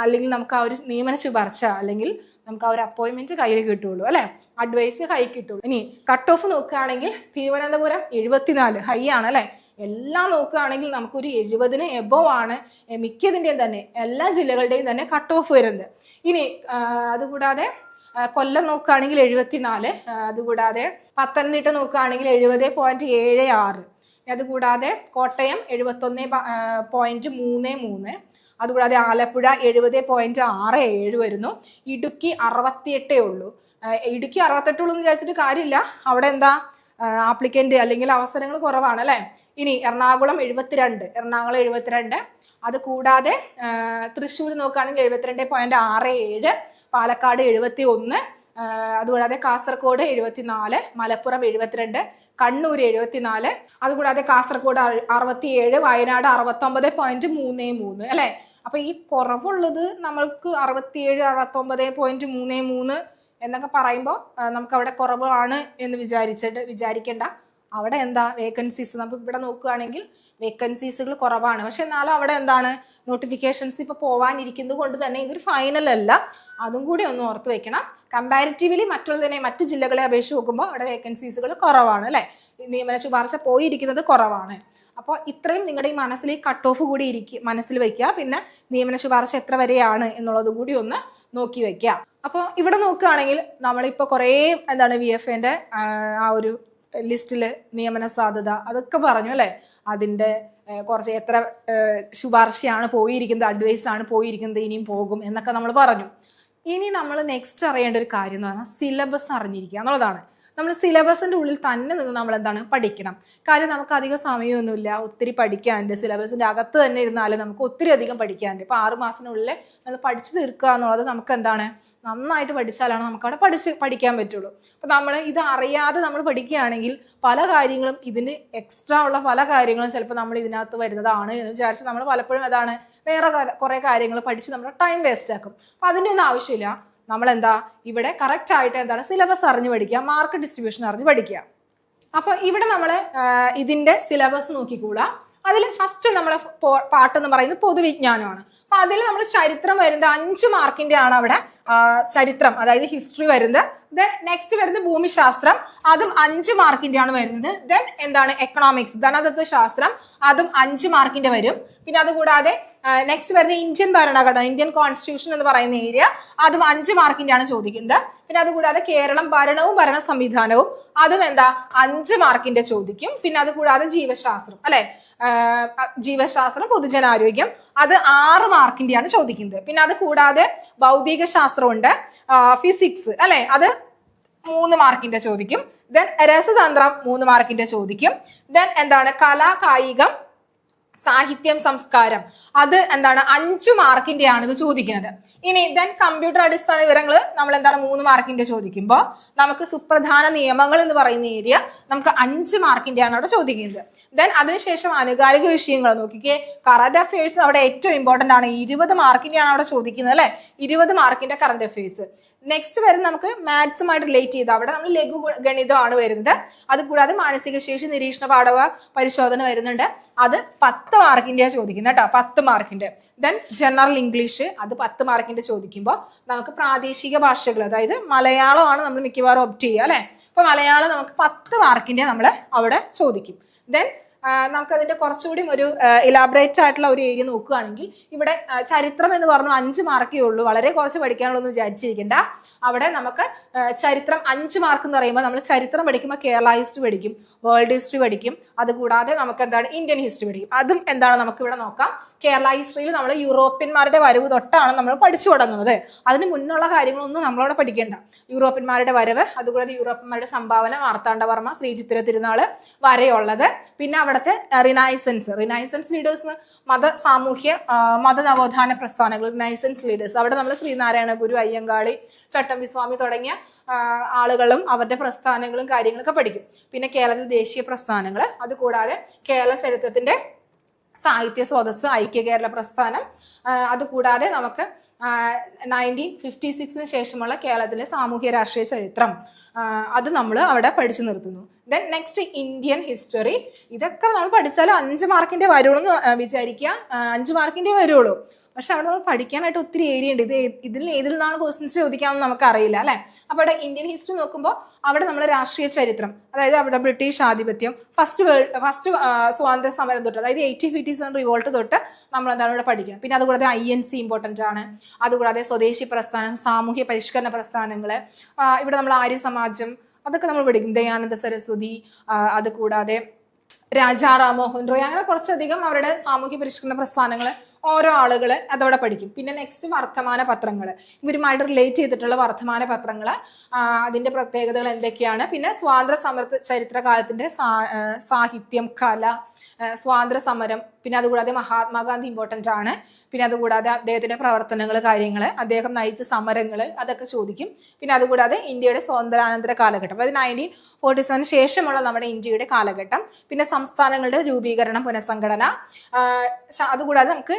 അല്ലെങ്കിൽ നമുക്ക് ആ ഒരു നിയമന ശുപാർശ അല്ലെങ്കിൽ നമുക്ക് ആ ഒരു അപ്പോയിൻമെന്റ് കയ്യിൽ കിട്ടുള്ളൂ അല്ലെ, അഡ്വൈസ് കയ്യിൽ കിട്ടുള്ളൂ. ഇനി കട്ട് ഓഫ് നോക്കുകയാണെങ്കിൽ തിരുവനന്തപുരം 74 ഹൈ ആണ് അല്ലെ. എല്ലാം നോക്കുകയാണെങ്കിൽ നമുക്കൊരു 70 എബോവ് ആണ് മിക്കതിൻ്റെയും തന്നെ എല്ലാ ജില്ലകളുടെയും തന്നെ കട്ട് ഓഫ് വരുന്നത്. ഇനി അതുകൂടാതെ കൊല്ലം നോക്കുകയാണെങ്കിൽ 74, അതുകൂടാതെ പത്തനംതിട്ട നോക്കുകയാണെങ്കിൽ 70.76, അതുകൂടാതെ കോട്ടയം 71.33, അതുകൂടാതെ ആലപ്പുഴ 70.67 വരുന്നു. ഇടുക്കി 68 ഉള്ളൂ. ഇടുക്കി 68 ഉള്ളൂ എന്ന് വിചാരിച്ചിട്ട് കാര്യമില്ല, അവിടെ എന്താ ആപ്ലിക്കന്റ് അല്ലെങ്കിൽ അവസരങ്ങൾ കുറവാണ് അല്ലെ. ഇനി എറണാകുളം 72, അത് കൂടാതെ തൃശ്ശൂർ നോക്കുകയാണെങ്കിൽ 72.67, പാലക്കാട് 71, അതുകൂടാതെ കാസർഗോഡ് 74, മലപ്പുറം 72, കണ്ണൂർ 74, അതുകൂടാതെ കാസർഗോഡ് 67, വയനാട് 69.33 അല്ലെ. അപ്പൊ ഈ കുറവുള്ളത് നമ്മൾക്ക് 67, 69.33 എന്നൊക്കെ പറയുമ്പോൾ നമുക്ക് അവിടെ കുറവാണ് എന്ന് വിചാരിക്കേണ്ട. അവിടെ എന്താ വേക്കൻസീസ് നമുക്ക് ഇവിടെ നോക്കുകയാണെങ്കിൽ വേക്കൻസീസുകൾ കുറവാണ്. പക്ഷെ എന്നാലും അവിടെ എന്താണ് നോട്ടിഫിക്കേഷൻസ് ഇപ്പൊ പോവാനിരിക്കുന്നത് കൊണ്ട് തന്നെ ഇതൊരു ഫൈനൽ അല്ല, അതും കൂടി ഒന്ന് ഓർത്ത് വെക്കണം. കമ്പാരിറ്റീവ്ലി മറ്റു ജില്ലകളെ അപേക്ഷിച്ച് നോക്കുമ്പോൾ അവിടെ വേക്കൻസീസുകൾ കുറവാണ് അല്ലെ, നിയമന ശുപാർശ പോയിരിക്കുന്നത് കുറവാണ്. അപ്പോൾ ഇത്രയും നിങ്ങളുടെ ഈ മനസ്സിൽ ഈ കട്ട് ഓഫ് കൂടി മനസ്സിൽ വെക്കുക. പിന്നെ നിയമന ശുപാർശ എത്ര വരെയാണ് എന്നുള്ളത് കൂടി ഒന്ന് നോക്കി വെക്കുക. അപ്പോൾ ഇവിടെ നോക്കുകയാണെങ്കിൽ നമ്മളിപ്പോൾ കുറേ VFAന്റെ ആ ഒരു ലിസ്റ്റില് നിയമന സാധ്യത അതൊക്കെ പറഞ്ഞു അല്ലെ. അതിന്റെ കുറച്ച് എത്ര ശുപാർശയാണ് പോയിരിക്കുന്നത്, അഡ്വൈസ് ആണ് പോയിരിക്കുന്നത്, ഇനിയും പോകും എന്നൊക്കെ നമ്മൾ പറഞ്ഞു. ഇനി നമ്മൾ നെക്സ്റ്റ് അറിയേണ്ട ഒരു കാര്യം എന്ന് പറഞ്ഞാൽ സിലബസ് അറിഞ്ഞിരിക്കുക എന്നുള്ളതാണ്. നമ്മൾ സിലബസിന്റെ ഉള്ളിൽ തന്നെ നിന്ന് നമ്മൾ പഠിക്കണം. കാര്യം നമുക്ക് അധികം സമയമൊന്നുമില്ല, ഒത്തിരി പഠിക്കാനുണ്ട്. സിലബസിന്റെ അകത്ത് തന്നെ ഇരുന്നാലും നമുക്ക് ഒത്തിരി അധികം പഠിക്കാനുണ്ട്. ഇപ്പൊ 6 മാസത്തിനുള്ളിൽ നമ്മൾ പഠിച്ചു തീർക്കുക എന്നുള്ളത് നമുക്ക് നന്നായിട്ട് പഠിച്ചാലാണ് നമുക്ക് അവിടെ പഠിക്കാൻ പറ്റുള്ളൂ. അപ്പൊ നമ്മൾ ഇത് അറിയാതെ നമ്മൾ പഠിക്കുകയാണെങ്കിൽ പല കാര്യങ്ങളും ഇതിന് എക്സ്ട്രാ ഉള്ള പല കാര്യങ്ങളും ചിലപ്പോൾ നമ്മൾ ഇതിനകത്ത് വരുന്നതാണ് എന്ന് വിചാരിച്ച് നമ്മൾ പലപ്പോഴും വേറെ കുറെ കാര്യങ്ങൾ പഠിച്ച് നമ്മുടെ ടൈം വേസ്റ്റ് ആക്കും. അപ്പൊ അതിൻ്റെ ഒന്നും ആവശ്യമില്ല. നമ്മൾ ഇവിടെ കറക്റ്റ് ആയിട്ട് സിലബസ് അറിഞ്ഞ് പഠിക്കുക, മാർക്ക് ഡിസ്ട്രിബ്യൂഷൻ അറിഞ്ഞ് പഠിക്കുക. അപ്പൊ ഇവിടെ നമ്മൾ ഇതിന്റെ സിലബസ് നോക്കിക്കൂടാ. അതിൽ ഫസ്റ്റ് നമ്മളെ പാർട്ട് എന്ന് പറയുന്നത് പൊതുവിജ്ഞാനമാണ്. അപ്പൊ അതിൽ നമ്മൾ ചരിത്രം വരുന്നത് 5 മാർക്കിന്റെ ആണ് അവിടെ ചരിത്രം, അതായത് ഹിസ്റ്ററി വരുന്നത്. ദെൻ നെക്സ്റ്റ് വരുന്നത് ഭൂമിശാസ്ത്രം, അതും 5 മാർക്കിന്റെ ആണ് വരുന്നത്. ദെൻ എക്കണോമിക്സ്, ധനതത്വ ശാസ്ത്രം, അതും 5 മാർക്കിന്റെ വരും. പിന്നെ അതുകൂടാതെ നെക്സ്റ്റ് വരുന്നത് ഇന്ത്യൻ ഭരണഘടന, ഇന്ത്യൻ കോൺസ്റ്റിറ്റ്യൂഷൻ എന്ന് പറയുന്ന ഏരിയ, അതും 5 മാർക്കിന്റെ ആണ് ചോദിക്കുന്നത്. പിന്നെ അതുകൂടാതെ കേരളം ഭരണവും ഭരണ സംവിധാനവും, അതും 5 മാർക്കിന്റെ ചോദിക്കും. പിന്നെ അതുകൂടാതെ ജീവശാസ്ത്രം അല്ലെ, ജീവശാസ്ത്രം പൊതുജനാരോഗ്യം, അത് 6 മാർക്കിന്റെ ആണ് ചോദിക്കുന്നത്. പിന്നെ അത് കൂടാതെ ഭൗതിക ശാസ്ത്രമുണ്ട്, ഫിസിക്സ് അല്ലെ, അത് 3 മാർക്കിന്റെ ചോദിക്കും. ദെൻ രസതന്ത്രം 3 മാർക്കിന്റെ ചോദിക്കും. ദെൻ കല, കായികം, സാഹിത്യം, സംസ്കാരം, അത് 5 മാർക്കിന്റെ ആണ് ഇത് ചോദിക്കുന്നത്. ഇനി ദെൻ കമ്പ്യൂട്ടർ അടിസ്ഥാന വിവരങ്ങൾ നമ്മൾ 3 മാർക്കിന്റെ ചോദിക്കുമ്പോൾ നമുക്ക് സുപ്രധാന നിയമങ്ങൾ എന്ന് പറയുന്ന ഏരിയ നമുക്ക് 5 മാർക്കിന്റെ ആണ് അവിടെ ചോദിക്കുന്നത്. ദെൻ അതിനുശേഷം ആനുകാലിക വിഷയങ്ങൾ നോക്കിക്കേ, കറന്റ് അഫയേഴ്സ് അവിടെ ഏറ്റവും ഇമ്പോർട്ടന്റ് ആണ്, 20 മാർക്കിന്റെ ആണ് അവിടെ ചോദിക്കുന്നത് അല്ലെ, 20 മാർക്കിന്റെ കറന്റ് അഫയേഴ്സ്. നെക്സ്റ്റ് വരുന്നത് നമുക്ക് മാത്സുമായിട്ട് റിലേറ്റ് ചെയ്ത് അവിടെ നമ്മൾ ലഘു ഗണിതമാണ് വരുന്നത്. അത് കൂടാതെ മാനസിക ശേഷി നിരീക്ഷണ പാഠക പരിശോധന വരുന്നുണ്ട്, അത് 10 മാർക്കിന്റെ ചോദിക്കുന്നത് കേട്ടോ, 10 മാർക്കിന്റെ. ദെൻ ജനറൽ ഇംഗ്ലീഷ്, അത് 10 മാർക്കിന്റെ ചോദിക്കുമ്പോൾ നമുക്ക് പ്രാദേശിക ഭാഷകൾ, അതായത് മലയാളമാണ് നമ്മൾ മിക്കവാറും ഒപ്റ്റ് ചെയ്യുക അല്ലെ. അപ്പൊ മലയാളം നമുക്ക് 10 മാർക്കിന്റെ നമ്മൾ അവിടെ ചോദിക്കും. ദെൻ നമുക്കതിന്റെ കുറച്ചുകൂടി ഒരു ഇലാബറേറ്റ് ആയിട്ടുള്ള ഒരു ഏരിയ നോക്കുകയാണെങ്കിൽ ഇവിടെ ചരിത്രം എന്ന് പറഞ്ഞു 5 മാർക്കേ ഉള്ളൂ, വളരെ കുറച്ച് പഠിക്കാനുള്ളൂ വിചാരിച്ചിരിക്കേണ്ട. അവിടെ നമുക്ക് ചരിത്രം 5 മാർക്ക് എന്ന് പറയുമ്പോൾ നമ്മൾ ചരിത്രം പഠിക്കുമ്പോൾ കേരള ഹിസ്റ്ററി പഠിക്കും, വേൾഡ് ഹിസ്റ്ററി പഠിക്കും, അതുകൂടാതെ നമുക്ക് ഇന്ത്യൻ ഹിസ്റ്ററി പഠിക്കും. അതും നമുക്ക് ഇവിടെ നോക്കാം. കേരള ഹിസ്റ്ററിയിൽ നമ്മൾ യൂറോപ്യന്മാരുടെ വരവ് തൊട്ടാണ് നമ്മൾ പഠിച്ചു തുടങ്ങുന്നത്. അതിന് മുന്നുള്ള കാര്യങ്ങളൊന്നും നമ്മളവിടെ പഠിക്കേണ്ട. യൂറോപ്യന്മാരുടെ വരവ്, അതുകൂടാതെ യൂറോപ്യന്മാരുടെ സംഭാവന, മാർത്താണ്ഡവർമ്മ, ശ്രീചിത്തിര തിരുനാള് വരെയുള്ളത്. പിന്നെ അവിടുത്തെ റിനൈസൻസ് ലീഡേഴ്സ്, സാമൂഹ്യ മത നവോത്ഥാന പ്രസ്ഥാനങ്ങൾ, റിനൈസൻസ് ലീഡേഴ്സ്, അവിടെ നമ്മൾ ശ്രീനാരായണ ഗുരു, അയ്യങ്കാളി, ചട്ടമ്പിസ്വാമി തുടങ്ങിയ ആളുകളും അവരുടെ പ്രസ്ഥാനങ്ങളും കാര്യങ്ങളൊക്കെ പഠിക്കും. പിന്നെ കേരളത്തിൽ ദേശീയ പ്രസ്ഥാനങ്ങൾ, അതുകൂടാതെ കേരള ചരിത്രത്തിന്റെ സാഹിത്യ സ്രോതസ്, ഐക്യ കേരള പ്രസ്ഥാനം, അതുകൂടാതെ നമുക്ക് 1956 ശേഷമുള്ള കേരളത്തിലെ സാമൂഹ്യ രാഷ്ട്രീയ ചരിത്രം, അത് നമ്മൾ അവിടെ പഠിച്ചു നിർത്തുന്നു. ദെൻ നെക്സ്റ്റ് ഇന്ത്യൻ ഹിസ്റ്ററി, ഇതൊക്കെ നമ്മൾ പഠിച്ചാൽ 5 മാർക്കിന്റെ വരുള്ളൂ എന്ന് വിചാരിക്കുക, 5 മാർക്കിന്റെ വരുള്ളൂ. പക്ഷെ അവിടെ നമ്മൾ പഠിക്കാനായിട്ട് ഒത്തിരി ഏരിയ ഉണ്ട്. ഇതിൽ ഏതിൽ നിന്നാണ് ക്വസ്റ്റ്യൻസ് ചോദിക്കാമെന്ന് നമുക്ക് അറിയില്ല അല്ലെ. അപ്പൊ അവിടെ ഇന്ത്യൻ ഹിസ്റ്ററി നോക്കുമ്പോൾ അവിടെ നമ്മൾ രാഷ്ട്രീയ ചരിത്രം, അതായത് അവിടെ ബ്രിട്ടീഷ് ആധിപത്യം, ഫസ്റ്റ് സ്വാതന്ത്ര്യ സമരം തൊട്ട്, അതായത് 1857 റിവോൾട്ട് തൊട്ട് നമ്മൾ ഇവിടെ പഠിക്കണം. പിന്നെ അതുകൂടാതെ INC ഇമ്പോർട്ടന്റ് ആണ്, അതുകൂടാതെ സ്വദേശി പ്രസ്ഥാനം, സാമൂഹ്യ പരിഷ്കരണ പ്രസ്ഥാനങ്ങള്, ഇവിടെ നമ്മൾ ആര്യ സമാജം, അതൊക്കെ നമ്മൾ പഠിക്കും. ദയാനന്ദ സരസ്വതി, അതുകൂടാതെ രാജാ റാം മോഹൻ റോയ്, അങ്ങനെ കുറച്ചധികം അവരുടെ സാമൂഹ്യ പരിഷ്കരണ പ്രസ്ഥാനങ്ങൾ ഓരോ ആളുകൾ അതവിടെ പഠിക്കും. പിന്നെ നെക്സ്റ്റ് വർത്തമാന പത്രങ്ങൾ, ഇവരുമായിട്ട് റിലേറ്റ് ചെയ്തിട്ടുള്ള വർത്തമാന പത്രങ്ങൾ, അതിൻ്റെ പ്രത്യേകതകൾ എന്തൊക്കെയാണ്. പിന്നെ സ്വാതന്ത്ര്യ സമര ചരിത്രകാലത്തിൻ്റെ സാഹിത്യം, കല, സ്വാതന്ത്ര്യ സമരം, പിന്നെ അതുകൂടാതെ മഹാത്മാഗാന്ധി ഇമ്പോർട്ടൻ്റ് ആണ്. പിന്നെ അതുകൂടാതെ അദ്ദേഹത്തിൻ്റെ പ്രവർത്തനങ്ങൾ, കാര്യങ്ങൾ, അദ്ദേഹം നയിച്ച സമരങ്ങൾ, അതൊക്കെ ചോദിക്കും. പിന്നെ അതുകൂടാതെ ഇന്ത്യയുടെ സ്വാതന്ത്ര്യാനന്തര കാലഘട്ടം, അതായത് 1947 ശേഷമുള്ള നമ്മുടെ ഇന്ത്യയുടെ കാലഘട്ടം. പിന്നെ സംസ്ഥാനങ്ങളുടെ രൂപീകരണം, പുനഃസംഘടന, അതുകൂടാതെ നമുക്ക്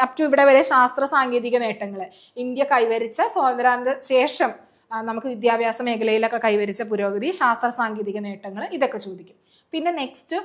അപ് ടു ഇവിടെ വരെ ശാസ്ത്ര സാങ്കേതിക നേട്ടങ്ങൾ, ഇന്ത്യ കൈവരിച്ച സ്വാതന്ത്ര്യാനന്തര ശേഷം നമുക്ക് വിദ്യാഭ്യാസ മേഖലയിലൊക്കെ കൈവരിച്ച പുരോഗതി, ശാസ്ത്ര സാങ്കേതിക നേട്ടങ്ങൾ, ഇതൊക്കെ ചോദിക്കും. പിന്നെ നെക്സ്റ്റ്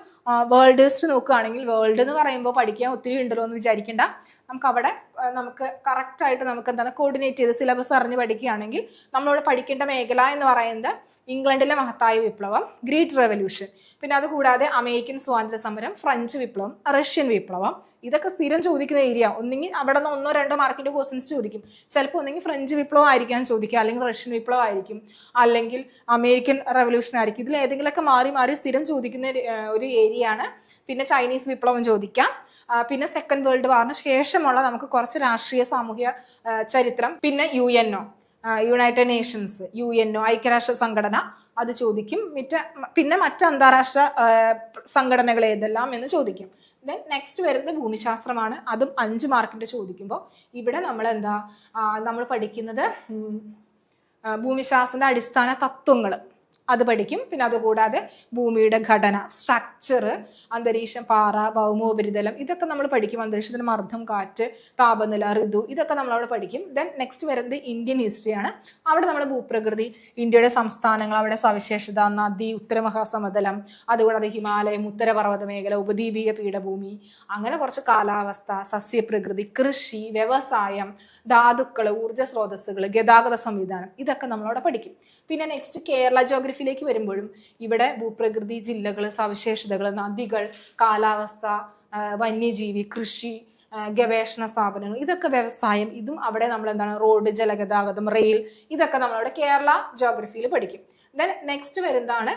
വേൾഡ് ഹിസ്റ്ററി നോക്കുകയാണെങ്കിൽ, വേൾഡ് എന്ന് പറയുമ്പോൾ പഠിക്കാൻ ഒത്തിരി ഉണ്ടല്ലോ എന്ന് വിചാരിക്കേണ്ട. നമുക്ക് അവിടെ നമുക്ക് കറക്റ്റായിട്ട് നമുക്ക് എന്താണ് കോർഡിനേറ്റ് ചെയ്ത് സിലബസ് അറിഞ്ഞ് പഠിക്കുകയാണെങ്കിൽ നമ്മളിവിടെ പഠിക്കേണ്ട മേഖല എന്ന് പറയുന്നത് ഇംഗ്ലണ്ടിലെ മഹത്തായ വിപ്ലവം, ഗ്രേറ്റ് റെവല്യൂഷൻ, പിന്നെ അതുകൂടാതെ അമേരിക്കൻ സ്വാതന്ത്ര്യ സമരം, ഫ്രഞ്ച് വിപ്ലവം, റഷ്യൻ വിപ്ലവം, ഇതൊക്കെ സ്ഥിരം ചോദിക്കുന്ന ഏരിയ. ഒന്നെങ്കിൽ അവിടെ നിന്ന് 1-2 മാർക്കിന്റെ ക്വസ്റ്റ്യൻസ് ചോദിക്കും. ചിലപ്പോൾ ഒന്നെങ്കിൽ ഫ്രഞ്ച് വിപ്ലവം ആയിരിക്കാൻ ചോദിക്കുക, അല്ലെങ്കിൽ റഷ്യൻ വിപ്ലവം ആയിരിക്കും, അല്ലെങ്കിൽ അമേരിക്കൻ റെവല്യൂഷൻ ആയിരിക്കും. ഇതിൽ ഏതെങ്കിലുമൊക്കെ മാറി മാറി സ്ഥിരം ചോദിക്കുന്ന ഒരു ഏരിയ ആണ്. പിന്നെ ചൈനീസ് വിപ്ലവം ചോദിക്കാം. പിന്നെ സെക്കൻഡ് വേൾഡ് വാറിന് ശേഷമുള്ള നമുക്ക് കുറച്ച് രാഷ്ട്രീയ സാമൂഹ്യ ചരിത്രം, പിന്നെ UNO, യുണൈറ്റഡ് നേഷൻസ്, UNO, ഐക്യരാഷ്ട്ര സംഘടന, അത് ചോദിക്കും. പിന്നെ മറ്റ് അന്താരാഷ്ട്ര സംഘടനകൾ ഏതെല്ലാം എന്ന് ചോദിക്കും. ദെൻ നെക്സ്റ്റ് വരുന്നത് ഭൂമിശാസ്ത്രമാണ്. അതും 5 മാർക്കിന്റെ ചോദിക്കുമ്പോൾ ഇവിടെ നമ്മൾ പഠിക്കുന്നത് ഭൂമിശാസ്ത്രത്തിന്റെ അടിസ്ഥാന തത്വങ്ങൾ, അത് പഠിക്കും. പിന്നെ അതുകൂടാതെ ഭൂമിയുടെ ഘടന, സ്ട്രക്ചർ, അന്തരീക്ഷം, പാറ, ഭൗമോപരിതലം, ഇതൊക്കെ നമ്മൾ പഠിക്കും. അന്തരീക്ഷത്തിന് മർദ്ദം, കാറ്റ്, താപനില, ഋതു, ഇതൊക്കെ നമ്മളവിടെ പഠിക്കും. ദെൻ നെക്സ്റ്റ് വരുന്നത് ഇന്ത്യൻ ഹിസ്റ്ററിയാണ്. അവിടെ നമ്മൾ ഭൂപ്രകൃതി, ഇന്ത്യയുടെ സംസ്ഥാനങ്ങൾ, അവിടെ സവിശേഷത, നദി, ഉത്തരമഹാസമതലം, അതുകൂടാതെ ഹിമാലയം, ഉത്തരപർവ്വത മേഖല, ഉപദ്വീപീയ പീഠഭൂമി, അങ്ങനെ കുറച്ച് കാലാവസ്ഥ, സസ്യപ്രകൃതി, കൃഷി, വ്യവസായം, ധാതുക്കൾ, ഊർജ്ജ സ്രോതസ്സുകൾ, ഗതാഗത സംവിധാനം, ഇതൊക്കെ നമ്മളവിടെ പഠിക്കും. പിന്നെ നെക്സ്റ്റ് കേരള ജോഗ്രഫിയിലേക്ക് വരുമ്പോഴും ഇവിടെ ഭൂപ്രകൃതി, ജില്ലകൾ, സവിശേഷതകൾ, നദികൾ, കാലാവസ്ഥ, വന്യജീവി, കൃഷി, ഗവേഷണ സ്ഥാപനങ്ങൾ, ഇതൊക്കെ വ്യവസായം, ഇതും അവിടെ നമ്മൾ റോഡ്, ജലഗതാഗതം, റെയിൽ, ഇതൊക്കെ നമ്മളവിടെ കേരള ജോഗ്രഫിയിൽ പഠിക്കും. ദെൻ നെക്സ്റ്റ് വരുന്നതാണ്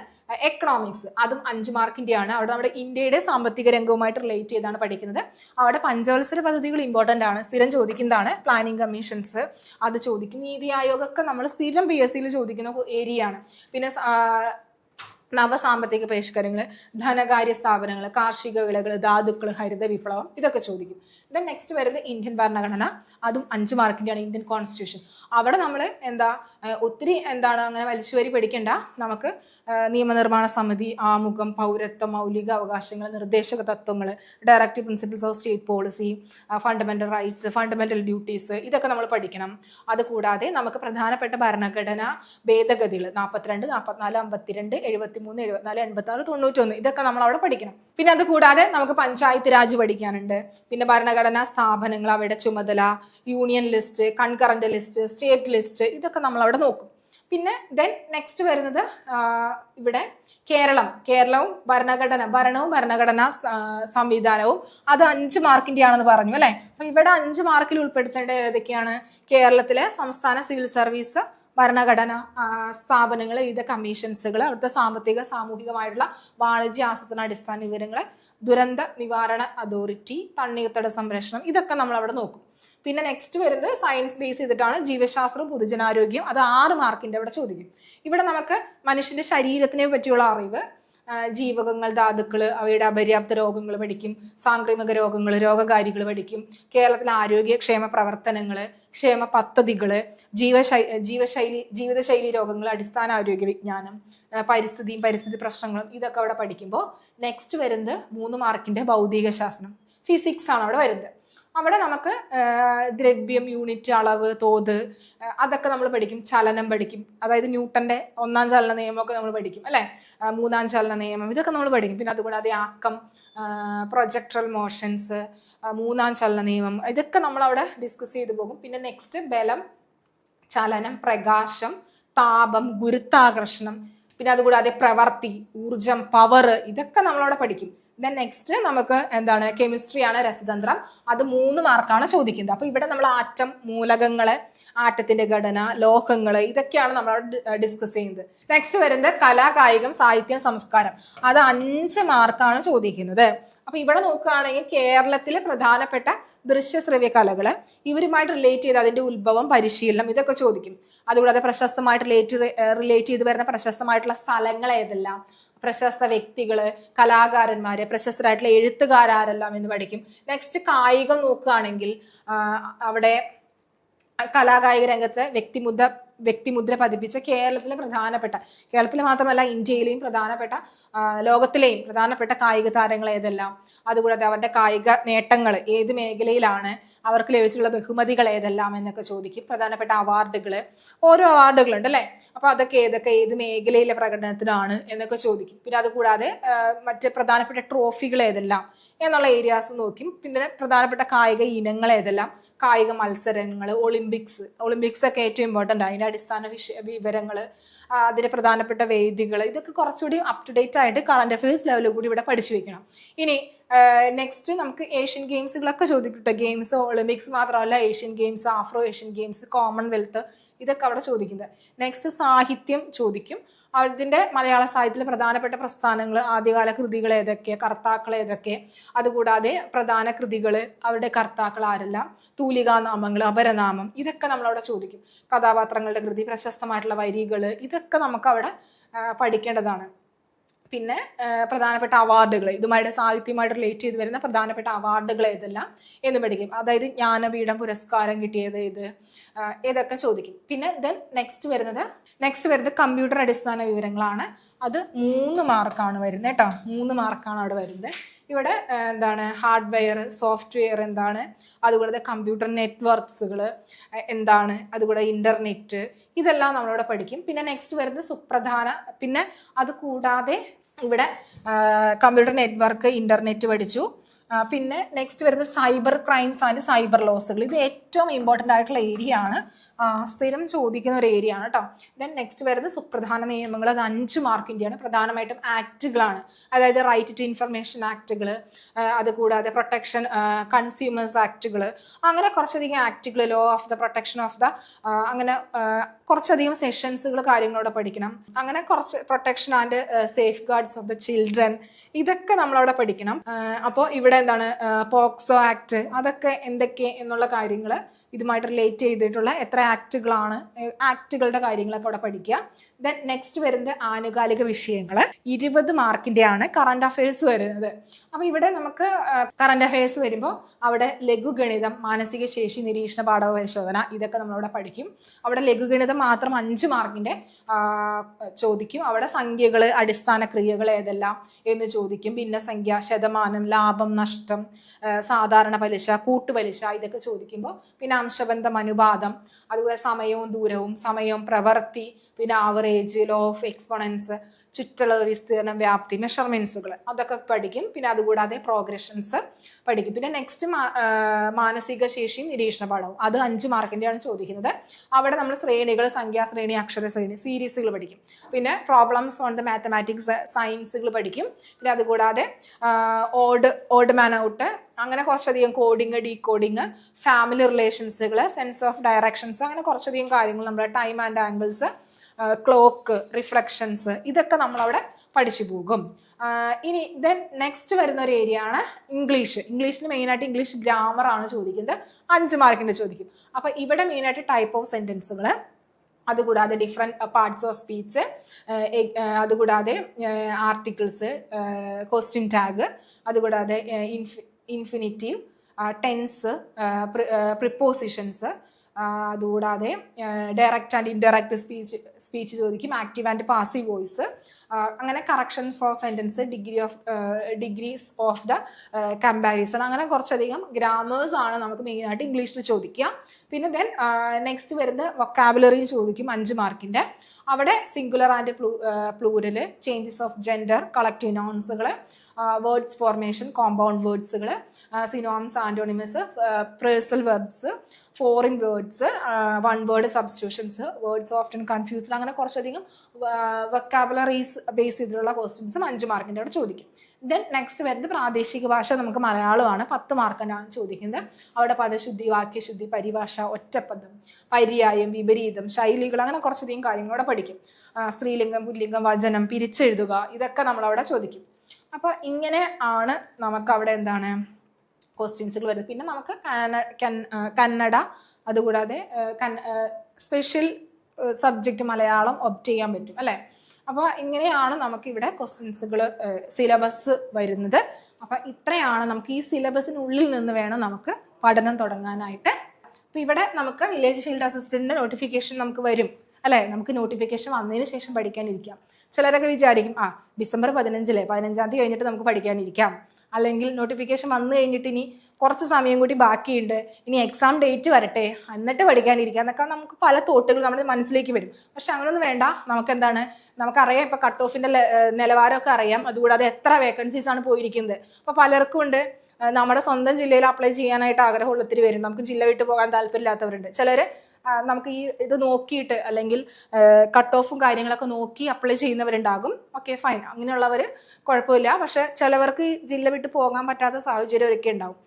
എക്കണോമിക്സ്. അതും 5 മാർക്കിന്റെ ആണ്. അവിടെ നമ്മുടെ ഇന്ത്യയുടെ സാമ്പത്തിക രംഗവുമായിട്ട് റിലേറ്റ് ചെയ്താണ് പഠിക്കുന്നത്. അവിടെ പഞ്ചവത്സര പദ്ധതികൾ ഇമ്പോർട്ടൻ്റ് ആണ്, സ്ഥിരം ചോദിക്കുന്നതാണ്. പ്ലാനിംഗ് കമ്മീഷൻസ് അത് ചോദിക്കും. നീതി ആയോഗൊക്കെ നമ്മൾ സ്ഥിരം PSCയിൽ ചോദിക്കുന്ന ഏരിയ ആണ്. പിന്നെ നവസാമ്പത്തിക പരിഷ്കാരങ്ങൾ, ധനകാര്യ സ്ഥാപനങ്ങൾ, കാർഷിക വിളകൾ, ധാതുക്കൾ, ഹരിത വിപ്ലവം, ഇതൊക്കെ ചോദിക്കും. ദെൻ നെക്സ്റ്റ് വരുന്നത് ഇന്ത്യൻ ഭരണഘടന. അതും 5 മാർക്കിന്റെ ആണ്. Indian constitution. അവിടെ നമ്മൾ ഒത്തിരി അങ്ങനെ വലിച്ചുവരി പഠിക്കേണ്ട. നമുക്ക് നിയമനിർമ്മാണ സമിതി, ആമുഖം, പൗരത്വം, മൗലിക അവകാശങ്ങൾ, നിർദ്ദേശക തത്വങ്ങൾ, directive principles of state policy, fundamental rights, fundamental duties, ഇതൊക്കെ നമ്മൾ പഠിക്കണം. അതുകൂടാതെ നമുക്ക് പ്രധാനപ്പെട്ട ഭരണഘടന ഭേദഗതികൾ 42, 44, 52, 73, 74, 86, 91, ഇതൊക്കെ നമ്മൾ അവിടെ പഠിക്കണം. പിന്നെ അത് കൂടാതെ നമുക്ക് പഞ്ചായത്ത് രാജ് പഠിക്കാനുണ്ട്. പിന്നെ ഭരണഘടനാ സ്ഥാപനങ്ങൾ, അവയുടെ ചുമതല, union list, concurrent list, state list, ഇതൊക്കെ നമ്മൾ അവിടെ നോക്കും. പിന്നെ ദെൻ നെക്സ്റ്റ് വരുന്നത് ഇവിടെ കേരളവും ഭരണവും ഭരണഘടനാ സംവിധാനവും, അത് 5 മാർക്കിന്റെ ആണെന്ന് പറഞ്ഞു അല്ലെ. അപ്പൊ ഇവിടെ 5 മാർക്കിൽ ഉൾപ്പെടുത്തേണ്ട ഏതൊക്കെയാണ്? കേരളത്തിലെ സംസ്ഥാന സിവിൽ സർവീസ്, ഭരണഘടന സ്ഥാപനങ്ങൾ, വിവിധ കമ്മീഷൻസുകൾ, അവിടുത്തെ സാമ്പത്തിക സാമൂഹികമായിട്ടുള്ള വാണിജ്യ ആസൂത്രണ അടിസ്ഥാന വിവരങ്ങൾ, ദുരന്ത നിവാരണ അതോറിറ്റി, തണ്ണീർത്തട സംരക്ഷണം, ഇതൊക്കെ നമ്മൾ അവിടെ നോക്കും. പിന്നെ നെക്സ്റ്റ് വരുന്നത് സയൻസ് ബേസ് ചെയ്തിട്ടാണ് ജീവശാസ്ത്രം, പൊതുജനാരോഗ്യം, അത് 6 മാർക്കിന്റെ അവിടെ ചോദിക്കും. ഇവിടെ നമുക്ക് മനുഷ്യന്റെ ശരീരത്തിനെ പറ്റിയുള്ള അറിവ്, ജീവകങ്ങൾ, ധാതുക്കൾ, അവയുടെ അപര്യാപ്ത രോഗങ്ങൾ പഠിക്കും. സാംക്രമിക രോഗങ്ങൾ, രോഗകാരികൾ പഠിക്കും. കേരളത്തിലെ ആരോഗ്യക്ഷേമ പ്രവർത്തനങ്ങൾ, ക്ഷേമ പദ്ധതികൾ, ജീവിതശൈലി രോഗങ്ങൾ, അടിസ്ഥാന ആരോഗ്യ വിജ്ഞാനം, പരിസ്ഥിതി പ്രശ്നങ്ങളും, ഇതൊക്കെ അവിടെ പഠിക്കുമ്പോൾ നെക്സ്റ്റ് വരുന്നത് 3 മാർക്കിന്റെ ഭൗതിക ശാസ്ത്രം, ഫിസിക്സ് ആണ് അവിടെ വരുന്നത്. അവിടെ നമുക്ക് ദ്രവ്യം, യൂണിറ്റ്, അളവ്, തോത്, അതൊക്കെ നമ്മൾ പഠിക്കും. ചലനം പഠിക്കും, അതായത് ന്യൂട്ടന്റെ 1-ാം ചലന നിയമമൊക്കെ നമ്മൾ പഠിക്കും അല്ലെ. 3-ാം ചലന നിയമം, ഇതൊക്കെ നമ്മൾ പഠിക്കും. പിന്നെ അതുകൂടാതെ ആക്കം, പ്രൊജക്ടറൽ മോഷൻസ്, 3-ാം ചലന നിയമം, ഇതൊക്കെ നമ്മൾ അവിടെ ഡിസ്കസ് ചെയ്തു പോകും. പിന്നെ നെക്സ്റ്റ് ബലം, ചലനം, പ്രകാശം, താപം, ഗുരുത്വാകർഷണം, പിന്നെ അതുകൂടാതെ പ്രവർത്തി, ഊർജം, പവർ, ഇതൊക്കെ നമ്മളവിടെ പഠിക്കും. ദെൻ നെക്സ്റ്റ് നമുക്ക് എന്താണ് കെമിസ്ട്രിയാണ് രസതന്ത്രം, അത് 3 മാർക്കാണ് ചോദിക്കുന്നത്. അപ്പൊ ഇവിടെ നമ്മൾ ആറ്റം, മൂലകങ്ങള്, ആറ്റത്തിന്റെ ഘടന, ലോഹങ്ങള്, ഇതൊക്കെയാണ് നമ്മൾ ഡിസ്കസ് ചെയ്യുന്നത്. നെക്സ്റ്റ് വരുന്നത് കലാ, കായികം, സാഹിത്യം, സംസ്കാരം, അത് 5 മാർക്കാണ് ചോദിക്കുന്നത്. അപ്പൊ ഇവിടെ നോക്കുകയാണെങ്കിൽ കേരളത്തിലെ പ്രധാനപ്പെട്ട ദൃശ്യശ്രവ്യ കലകള്, ഇവരുമായിട്ട് റിലേറ്റ് ചെയ്ത് അതിന്റെ ഉത്ഭവം, പരിശീലനം, ഇതൊക്കെ ചോദിക്കും. അതുകൂടാതെ പ്രശസ്തമായിട്ട് റിലേറ്റ് ചെയ്ത് വരുന്ന പ്രശസ്തമായിട്ടുള്ള സ്ഥലങ്ങൾ ഏതെല്ലാം, പ്രശസ്ത വ്യക്തികള്, കലാകാരന്മാര്, പ്രശസ്തരായിട്ടുള്ള എഴുത്തുകാരെല്ലാം എന്ന് പഠിക്കും. നെക്സ്റ്റ് കായികം നോക്കുകയാണെങ്കിൽ അവിടെ കലാകായിക രംഗത്ത് വ്യക്തിമുദ്ര പതിപ്പിച്ച കേരളത്തിലെ മാത്രമല്ല ഇന്ത്യയിലെയും ലോകത്തിലെയും പ്രധാനപ്പെട്ട കായിക താരങ്ങൾ ഏതെല്ലാം, അതുകൂടാതെ അവരുടെ കായിക നേട്ടങ്ങൾ ഏത് മേഖലയിലാണ്, അവർക്ക് ലഭിച്ചിട്ടുള്ള ബഹുമതികൾ ഏതെല്ലാം എന്നൊക്കെ ചോദിക്കും. പ്രധാനപ്പെട്ട അവാർഡുകൾ, ഓരോ അവാർഡുകളുണ്ട് അല്ലേ, അപ്പൊ അതൊക്കെ ഏത് മേഖലയിലെ പ്രകടനത്തിനാണ് എന്നൊക്കെ ചോദിക്കും. പിന്നെ അതുകൂടാതെ മറ്റ് പ്രധാനപ്പെട്ട ട്രോഫികൾ ഏതെല്ലാം എന്നുള്ള ഏരിയാസ് നോക്കും. പിന്നെ പ്രധാനപ്പെട്ട കായിക ഇനങ്ങൾ ഏതെല്ലാം, കായിക മത്സരങ്ങൾ, ഒളിമ്പിക്സ് ഒക്കെ ഏറ്റവും ഇമ്പോർട്ടൻ്റ് ആണ്. അതിന്റെ അടിസ്ഥാന വിവരങ്ങൾ, അതിന്റെ പ്രധാനപ്പെട്ട വേദികൾ, ഇതൊക്കെ കുറച്ചുകൂടി അപ് ടു ഡേറ്റ് ആയിട്ട് കറന്റ് അഫയേഴ്സ് ലെവലിൽ കൂടി ഇവിടെ പഠിച്ചു വെക്കണം. ഇനി നെക്സ്റ്റ് നമുക്ക് ഏഷ്യൻ ഗെയിംസുകളൊക്കെ ചോദിക്കട്ടെ. ഗെയിംസ് ഒളിമ്പിക്സ് മാത്രമല്ല, Asian games, Afro Asian games, Commonwealth, ഇതൊക്കെ അവിടെ ചോദിക്കുന്നത്. നെക്സ്റ്റ് സാഹിത്യം ചോദിക്കും. അതിന്റെ മലയാള സാഹിത്യത്തിലെ പ്രധാനപ്പെട്ട പ്രസ്ഥാനങ്ങൾ, ആദ്യകാല കൃതികൾ ഏതൊക്കെ, കർത്താക്കൾ ഏതൊക്കെ, അതുകൂടാതെ പ്രധാന കൃതികൾ, അവരുടെ കർത്താക്കൾ ആരെല്ലാം, തൂലികാനാമങ്ങൾ, അപരനാമം, ഇതൊക്കെ നമ്മളവിടെ ചോദിക്കും. കഥാപാത്രങ്ങളുടെ കൃതി, പ്രശസ്തമായിട്ടുള്ള വരികൾ, ഇതൊക്കെ നമുക്ക് അവിടെ പഠിക്കേണ്ടതാണ്. പിന്നെ പ്രധാനപ്പെട്ട അവാർഡുകൾ, സാഹിത്യമായിട്ട് റിലേറ്റ് ചെയ്ത് വരുന്ന പ്രധാനപ്പെട്ട അവാർഡുകൾ ഏതെല്ലാം എന്ന് പഠിക്കും. അതായത് ജ്ഞാനപീഠം പുരസ്കാരം കിട്ടിയത് ഏതൊക്കെ ചോദിക്കും. പിന്നെ നെക്സ്റ്റ് വരുന്നത് കമ്പ്യൂട്ടർ അടിസ്ഥാന വിവരങ്ങളാണ്. അത് 3 മാർക്കാണ് വരുന്നത് കേട്ടോ. 3 മാർക്കാണ് അവിടെ വരുന്നത്. ഇവിടെ എന്താണ് ഹാർഡ്വെയർ, സോഫ്റ്റ്വെയർ എന്താണ്, അതുകൂടാതെ കമ്പ്യൂട്ടർ നെറ്റ്വർക്ക്സുകൾ എന്താണ്, അതുകൂടാതെ ഇന്റർനെറ്റ്, ഇതെല്ലാം നമ്മളിവിടെ പഠിക്കും. പിന്നെ നെക്സ്റ്റ് വരുന്നത് സുപ്രധാന, പിന്നെ അത് കൂടാതെ ഇവിടെ കമ്പ്യൂട്ടർ നെറ്റ്വർക്ക്, ഇന്റർനെറ്റ് പഠിച്ചു. പിന്നെ നെക്സ്റ്റ് വരുന്നത് സൈബർ ക്രൈംസ് ആൻഡ് സൈബർ ലോസുകൾ, ഇത് ഏറ്റവും ഇമ്പോർട്ടൻ്റ് ആയിട്ടുള്ള ഏരിയ ആണ്, സ്ഥിരം ചോദിക്കുന്ന ഒരു ഏരിയ ആണ് കേട്ടോ. ദെൻ നെക്സ്റ്റ് വരുന്നത് സുപ്രധാന നിയമങ്ങൾ, അത് 5 മാർക്കിൻ്റെയാണ്. പ്രധാനമായിട്ടും ആക്റ്റുകളാണ്, അതായത് റൈറ്റ് ടു ഇൻഫർമേഷൻ ആക്റ്റുകൾ, അതുകൂടാതെ പ്രൊട്ടക്ഷൻ കൺസ്യൂമേഴ്സ് ആക്റ്റുകൾ, അങ്ങനെ കുറച്ചധികം ആക്റ്റുകൾ, law of the protection of the, അങ്ങനെ കുറച്ചധികം സെഷൻസുകൾ കാര്യങ്ങളവിടെ പഠിക്കണം. അങ്ങനെ കുറച്ച് protection and safeguards of the children, ഇതൊക്കെ നമ്മളവിടെ പഠിക്കണം. അപ്പോൾ ഇവിടെ എന്താണ് പോക്സോ ആക്ട്, അതൊക്കെ എന്തൊക്കെ എന്നുള്ള കാര്യങ്ങൾ ഇതുമായിട്ട് റിലേറ്റ് ചെയ്തിട്ടുള്ള എത്ര ആക്റ്റുകളുടെ കാര്യങ്ങളൊക്കെ അവിടെ പഠിക്കുക. ദെൻ നെക്സ്റ്റ് വരുന്നത് ആനുകാലിക വിഷയങ്ങൾ, 20 മാർക്കിൻ്റെയാണ് കറണ്ട് അഫയേഴ്സ് വരുന്നത്. അപ്പോൾ ഇവിടെ നമുക്ക് കറണ്ട് അഫയേഴ്സ് വരുമ്പോൾ അവിടെ ലഘുഗണിതം, മാനസിക ശേഷി, നിരീക്ഷണ പാഠക പരിശോധന, ഇതൊക്കെ നമ്മളവിടെ പഠിക്കും. അവിടെ ലഘുഗണിതം മാത്രം 5 മാർക്കിൻ്റെ ചോദിക്കും. അവിടെ സംഖ്യകൾ, അടിസ്ഥാന ക്രിയകൾ ഏതെല്ലാം എന്ന് ചോദിക്കും. ഭിന്നസംഖ്യ, ശതമാനം, ലാഭം, നഷ്ടം, സാധാരണ പലിശ, കൂട്ടുപലിശ, ഇതൊക്കെ ചോദിക്കുമ്പോൾ പിന്നെ അംശബന്ധം, അനുപാതം, അതുപോലെ സമയവും ദൂരവും, സമയം, പ്രവൃത്തി, പിന്നെ ആവറേജ്, ലോ ഓഫ് എക്സ്പോണൻസ്, ചുറ്റളവ്, വിസ്തീർണം, വ്യാപ്തി, മെഷർമെന്റ്സുകൾ, അതൊക്കെ പഠിക്കും. പിന്നെ അതുകൂടാതെ പ്രോഗ്രഷൻസ് പഠിക്കും. പിന്നെ നെക്സ്റ്റ് മാനസിക ശേഷിയും നിരീക്ഷണ പാഠവും, അത് 5 മാർക്കിൻ്റെയാണ് ചോദിക്കുന്നത്. അവിടെ നമ്മൾ ശ്രേണികൾ, സംഖ്യാശ്രേണി, അക്ഷരശ്രേണി, സീരീസുകൾ പഠിക്കും. പിന്നെ പ്രോബ്ലംസ് ഓൺ ദ മാത്തമാറ്റിക്സ്, സയൻസുകൾ പഠിക്കും. പിന്നെ അതുകൂടാതെ ഓഡ് മാൻ ഔട്ട്, അങ്ങനെ കുറച്ചധികം കോഡിങ്, ഡീകോഡിങ്, ഫാമിലി റിലേഷൻസുകൾ, സെൻസ് ഓഫ് ഡയറക്ഷൻസ്, അങ്ങനെ കുറച്ചധികം കാര്യങ്ങൾ, നമ്മുടെ time and angles, clock, reflections, ഇതൊക്കെ നമ്മളവിടെ പഠിച്ചു പോകും. ഇനി ദെൻ നെക്സ്റ്റ് വരുന്ന ഒരു ഏരിയ ആണ് ഇംഗ്ലീഷിൽ മെയിനായിട്ട് ഇംഗ്ലീഷ് ഗ്രാമർ ആണ് ചോദിക്കുന്നത്. 5 മാർക്കിൻ്റെ ചോദിക്കും. അപ്പോൾ ഇവിടെ മെയിനായിട്ട് ടൈപ്പ് ഓഫ് സെൻറ്റൻസുകൾ, അതുകൂടാതെ ഡിഫറെൻറ്റ് പാർട്സ് ഓഫ് സ്പീച്ച്, അതുകൂടാതെ ആർട്ടിക്കിൾസ്, ക്വസ്റ്റ്യൻ ടാഗ്, അതുകൂടാതെ ഇൻഫിനിറ്റീവ്, ടെൻസ്, പ്രിപ്പോസിഷൻസ്, അതുകൂടാതെ ഡയറക്റ്റ് ആൻഡ് ഇൻഡയറക്റ്റ് സ്പീച്ച് ചോദിക്കും. ആക്റ്റീവ് ആൻഡ് പാസീവ് വോയിസ്, അങ്ങനെ corrections of sentence, degrees of the comparison, അങ്ങനെ കുറച്ചധികം ഗ്രാമേഴ്സ് ആണ് നമുക്ക് മെയിനായിട്ട് ഇംഗ്ലീഷിൽ ചോദിക്കുക. പിന്നെ ദെൻ നെക്സ്റ്റ് വരുന്നത് വൊക്കാബുലറി ചോദിക്കും 5 മാർക്കിൻ്റെ. അവിടെ singular and plural, changes of gender, collective നൗൺസുകൾ, വേർഡ്സ് ഫോർമേഷൻ, കോമ്പൗണ്ട് വേർഡ്സുകൾ, synonyms, antonyms, phrasal verbs, foreign words, one word substitutions, words often confused, അങ്ങനെ കുറച്ചധികം വൊക്കാബുലറീസ് ബേസ് ചെയ്തിട്ടുള്ള ക്വസ്റ്റ്യൻസും 5 മാർക്കിൻ്റെ അവിടെ ചോദിക്കും. ദെൻ നെക്സ്റ്റ് വരുന്നത് പ്രാദേശിക ഭാഷ, നമുക്ക് മലയാളമാണ്, 10 മാർക്കിനാണ് ചോദിക്കുന്നത്. അവിടെ പദശുദ്ധി, വാക്യശുദ്ധി, പരിഭാഷ, ഒറ്റപ്പദം, പര്യായം, വിപരീതം, ശൈലികൾ, അങ്ങനെ കുറച്ചധികം കാര്യങ്ങളവിടെ പഠിക്കും. സ്ത്രീലിംഗം, പുല്ലിംഗം, വചനം, പിരിച്ചെഴുതുക, ഇതൊക്കെ നമ്മളവിടെ ചോദിക്കും. അപ്പോൾ ഇങ്ങനെ ആണ് നമുക്കവിടെ എന്താണ് ക്വസ്റ്റ്യൻസുകൾ വരുന്നത്. പിന്നെ നമുക്ക് കന്നഡ, അതുകൂടാതെ സ്പെഷ്യൽ സബ്ജക്റ്റ് മലയാളം ഒപ്റ്റ് ചെയ്യാൻ പറ്റും അല്ലേ. അപ്പോൾ ഇങ്ങനെയാണ് നമുക്കിവിടെ ക്വസ്റ്റ്യൻസുകൾ സിലബസ് വരുന്നത്. അപ്പം ഇത്രയാണ് നമുക്ക് ഈ സിലബസിനുള്ളിൽ നിന്ന് വേണം നമുക്ക് പഠനം തുടങ്ങാനായിട്ട്. അപ്പം ഇവിടെ നമുക്ക് വില്ലേജ് ഫീൽഡ് അസിസ്റ്റന്റിന്റെ നോട്ടിഫിക്കേഷൻ നമുക്ക് വരും അല്ലേ. നമുക്ക് നോട്ടിഫിക്കേഷൻ വന്നതിന് ശേഷം പഠിക്കാനിരിക്കാം. ചിലരൊക്കെ വിചാരിക്കും ഡിസംബർ 15-ാം തീയതി കഴിഞ്ഞിട്ട് നമുക്ക് പഠിക്കാനിരിക്കാം, അല്ലെങ്കിൽ നോട്ടിഫിക്കേഷൻ വന്നു കഴിഞ്ഞിട്ട് ഇനി കുറച്ച് സമയം കൂടി ബാക്കിയുണ്ട്, ഇനി എക്സാം ഡേറ്റ് വരട്ടെ എന്നിട്ട് പഠിക്കാനിരിക്കുക എന്നൊക്കെ നമുക്ക് പല തോട്ടുകൾ നമ്മുടെ മനസ്സിലേക്ക് വരും. പക്ഷെ അങ്ങനെയൊന്നും വേണ്ട. നമുക്കറിയാം ഇപ്പം കട്ട് ഓഫിൻ്റെ നിലവാരമൊക്കെ അറിയാം. അതുകൂടാതെ എത്ര വേക്കൻസീസ് ആണ് പോയിരിക്കുന്നത്. അപ്പോൾ പലർക്കും ഉണ്ട് നമ്മുടെ സ്വന്തം ജില്ലയിൽ അപ്ലൈ ചെയ്യാനായിട്ട് ആഗ്രഹമുള്ള ഒത്തിരി പേരും. നമുക്ക് ജില്ല വിട്ട് പോകാൻ താല്പര്യമില്ലാത്തവരുണ്ട്. ചിലർ നമുക്ക് ഈ ഇത് നോക്കിയിട്ട് അല്ലെങ്കിൽ കട്ട് ഓഫും കാര്യങ്ങളൊക്കെ നോക്കി അപ്ലൈ ചെയ്യുന്നവരുണ്ടാകും. ഓക്കെ ഫൈൻ, അങ്ങനെയുള്ളവർ കുഴപ്പമില്ല. പക്ഷെ ചിലവർക്ക് ജില്ല വിട്ട് പോകാൻ പറ്റാത്ത സാഹചര്യമൊക്കെ ഉണ്ടാവും.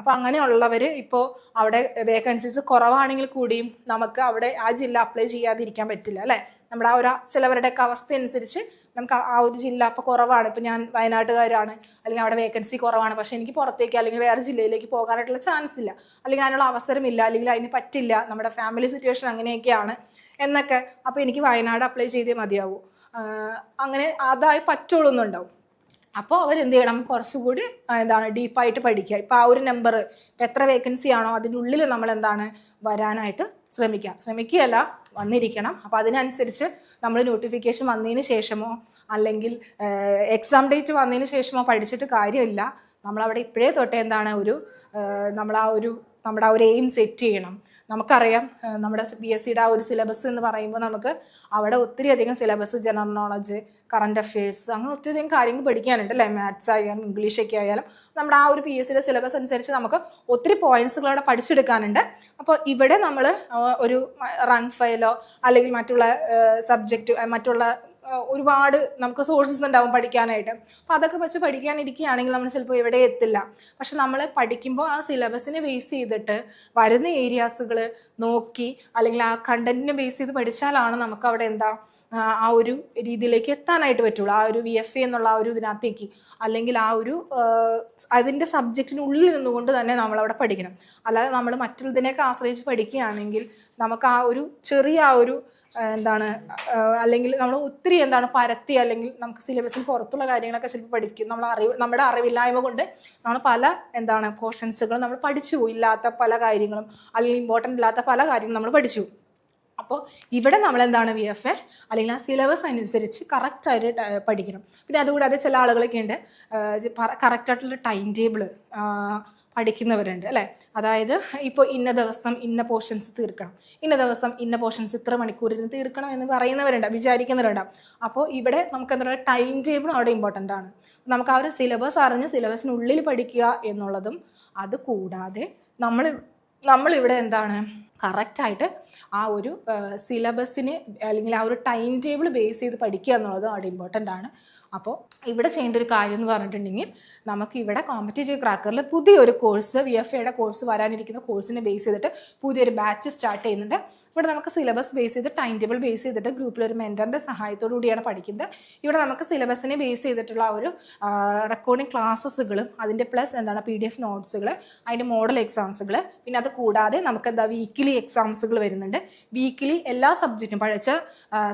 അപ്പോൾ അങ്ങനെയുള്ളവർ ഇപ്പോൾ അവിടെ വേക്കൻസീസ് കുറവാണെങ്കിൽ കൂടിയും നമുക്ക് അവിടെ ആ ജില്ല അപ്ലൈ ചെയ്യാതിരിക്കാൻ പറ്റില്ല അല്ലേ. നമ്മുടെ ആ ചിലവരുടെയൊക്കെ അവസ്ഥ അനുസരിച്ച് നമുക്ക് ആ ഒരു ജില്ല അപ്പോൾ കുറവാണ്, ഇപ്പം ഞാൻ വയനാട്ടുകാരാണ്, അല്ലെങ്കിൽ അവിടെ വേക്കൻസി കുറവാണ്, പക്ഷെ എനിക്ക് പുറത്തേക്ക് അല്ലെങ്കിൽ വേറെ ജില്ലയിലേക്ക് പോകാനായിട്ടുള്ള ചാൻസ് ഇല്ല, അല്ലെങ്കിൽ അതിനുള്ള അവസരമില്ല, അല്ലെങ്കിൽ അതിന് പറ്റില്ല, നമ്മുടെ ഫാമിലി സിറ്റുവേഷൻ അങ്ങനെയൊക്കെയാണ് എന്നൊക്കെ. അപ്പോൾ എനിക്ക് വയനാട് അപ്ലൈ ചെയ്തേ മതിയാവൂ, അങ്ങനെ അതായി പറ്റുള്ളൂ എന്നുണ്ടാവും. അപ്പോൾ അവരെന്ത് ചെയ്യണം, കുറച്ചുകൂടി ഡീപ്പായിട്ട് പഠിക്കുക. ഇപ്പോൾ ആ ഒരു നമ്പർ ഇപ്പം എത്ര വേക്കൻസി ആണോ അതിനുള്ളിൽ നമ്മൾ വരാനായിട്ട് ശ്രമിക്കുകയല്ല, വന്നിരിക്കണം. അപ്പോൾ അതിനനുസരിച്ച് നമ്മൾ നോട്ടിഫിക്കേഷൻ വന്നതിന് ശേഷമോ അല്ലെങ്കിൽ എക്സാം ഡേറ്റ് വന്നതിന് ശേഷമോ പഠിച്ചിട്ട് കാര്യമില്ല. നമ്മളവിടെ ഇപ്പോഴേ തൊട്ടേ നമ്മുടെ ആ ഒരു എയിം സെറ്റ് ചെയ്യണം. നമുക്കറിയാം നമ്മുടെ BScയുടെ ആ ഒരു സിലബസ് എന്ന് പറയുമ്പോൾ നമുക്ക് അവിടെ ഒത്തിരി അധികം syllabus, general knowledge, current affairs, അങ്ങനെ ഒത്തിരി അധികം കാര്യങ്ങൾ പഠിക്കാനുണ്ട് അല്ലേ. മാത്സ് ആയാലും ഇംഗ്ലീഷൊക്കെ ആയാലും നമ്മുടെ ആ ഒരു PScയുടെ സിലബസ് അനുസരിച്ച് നമുക്ക് ഒത്തിരി പോയിന്റ്സുകൾ അവിടെ പഠിച്ചെടുക്കാനുണ്ട്. അപ്പോൾ ഇവിടെ നമ്മൾ ഒരു റാങ്ക് ഫയലോ അല്ലെങ്കിൽ മറ്റുള്ള സബ്ജക്റ്റ് മറ്റുള്ള ഒരുപാട് നമുക്ക് സോഴ്സസ് ഉണ്ടാവും പഠിക്കാനായിട്ട്. അപ്പോൾ അതൊക്കെ വെച്ച് പഠിക്കാനിരിക്കുകയാണെങ്കിൽ നമ്മൾ ചിലപ്പോൾ എവിടെ എത്തില്ല. പക്ഷെ നമ്മൾ പഠിക്കുമ്പോൾ ആ സിലബസിനെ ബേസ് ചെയ്തിട്ട് വരുന്ന ഏരിയാസുകൾ നോക്കി അല്ലെങ്കിൽ ആ കണ്ടന്റിനെ ബേസ് ചെയ്ത് പഠിച്ചാലാണ് നമുക്ക് അവിടെ ആ ഒരു രീതിയിലേക്ക് എത്താനായിട്ട് പറ്റുള്ളൂ. ആ ഒരു VFA എന്നുള്ള ആ ഒരു ഇതിനകത്തേക്ക്, അല്ലെങ്കിൽ ആ ഒരു അതിൻ്റെ സബ്ജക്റ്റിനുള്ളിൽ നിന്നുകൊണ്ട് തന്നെ നമ്മളവിടെ പഠിക്കണം. അല്ലാതെ നമ്മൾ മറ്റുള്ളതിനെയൊക്കെ ആശ്രയിച്ച് പഠിക്കുകയാണെങ്കിൽ നമുക്ക് ആ ഒരു ചെറിയ ആ ഒരു അല്ലെങ്കിൽ നമ്മൾ ഒത്തിരി പരത്തി അല്ലെങ്കിൽ നമുക്ക് സിലബസിന് പുറത്തുള്ള കാര്യങ്ങളൊക്കെ ചിലപ്പോൾ പഠിക്കും. നമ്മുടെ അറിവില്ലായ്മ കൊണ്ട് നമ്മൾ പല പോർഷൻസുകൾ നമ്മൾ പഠിച്ചു പോയി. ഇല്ലാത്ത പല കാര്യങ്ങളും അല്ലെങ്കിൽ ഇമ്പോർട്ടൻ്റ് ഇല്ലാത്ത പല കാര്യങ്ങളും നമ്മൾ പഠിച്ചു. അപ്പോൾ ഇവിടെ നമ്മൾ VFA അല്ലെങ്കിൽ ആ സിലബസ് അനുസരിച്ച് കറക്റ്റായിട്ട് പഠിക്കണം. പിന്നെ അതുകൂടാതെ ചില ആളുകളൊക്കെ ഉണ്ട് കറക്റ്റായിട്ടുള്ള ടൈം ടേബിൾ പഠിക്കുന്നവരുണ്ട് അല്ലേ. അതായത് ഇപ്പോൾ ഇന്ന ദിവസം ഇന്ന പോർഷൻസ് തീർക്കണം, ഇന്ന ദിവസം ഇന്ന പോർഷൻസ് ഇത്ര മണിക്കൂറിന് തീർക്കണം എന്ന് വിചാരിക്കുന്നവരുണ്ടാവും. അപ്പോൾ ഇവിടെ നമുക്ക് ടൈം ടേബിളും അവിടെ ഇമ്പോർട്ടൻ്റ് ആണ്. നമുക്ക് ആ ഒരു സിലബസ് അറിഞ്ഞ് സിലബസിനുള്ളിൽ പഠിക്കുക എന്നുള്ളതും, അത് കൂടാതെ നമ്മളിവിടെ കറക്റ്റായിട്ട് ആ ഒരു സിലബസിന് അല്ലെങ്കിൽ ആ ഒരു ടൈം ടേബിൾ ബേസ് ചെയ്ത് പഠിക്കുക എന്നുള്ളതും അവിടെ ഇമ്പോർട്ടൻ്റ് ആണ്. അപ്പോൾ ഇവിടെ ചെയ്യേണ്ട ഒരു കാര്യം എന്ന് പറഞ്ഞിട്ടുണ്ടെങ്കിൽ നമുക്ക് ഇവിടെ കോമ്പറ്റേറ്റീവ് ക്രാക്കറിൽ പുതിയൊരു കോഴ്സ്, VFAയുടെ കോഴ്സ് വരാനിരിക്കുന്ന കോഴ്സിനെ ബേസ് ചെയ്തിട്ട് പുതിയൊരു ബാച്ച് സ്റ്റാർട്ട് ചെയ്യുന്നുണ്ട്. ഇവിടെ നമുക്ക് സിലബസ് ബേസ് ചെയ്ത് ടൈം ടേബിൾ ബേസ് ചെയ്തിട്ട് ഗ്രൂപ്പിലൊരു മെൻറ്ററിൻ്റെ സഹായത്തോടു കൂടിയാണ് പഠിക്കുന്നത്. ഇവിടെ നമുക്ക് സിലബസിനെ ബേസ് ചെയ്തിട്ടുള്ള ഒരു റെക്കോർഡിംഗ് ക്ലാസ്സസുകളും അതിൻ്റെ പ്ലസ് PDF നോട്ട്സുകൾ, അതിൻ്റെ മോഡൽ എക്സാംസുകൾ, പിന്നെ അത് കൂടാതെ നമുക്ക് വീക്കിലി എക്സാംസുകൾ വരുന്നുണ്ട്. വീക്കിലി എല്ലാ സബ്ജക്റ്റും പഠിച്ച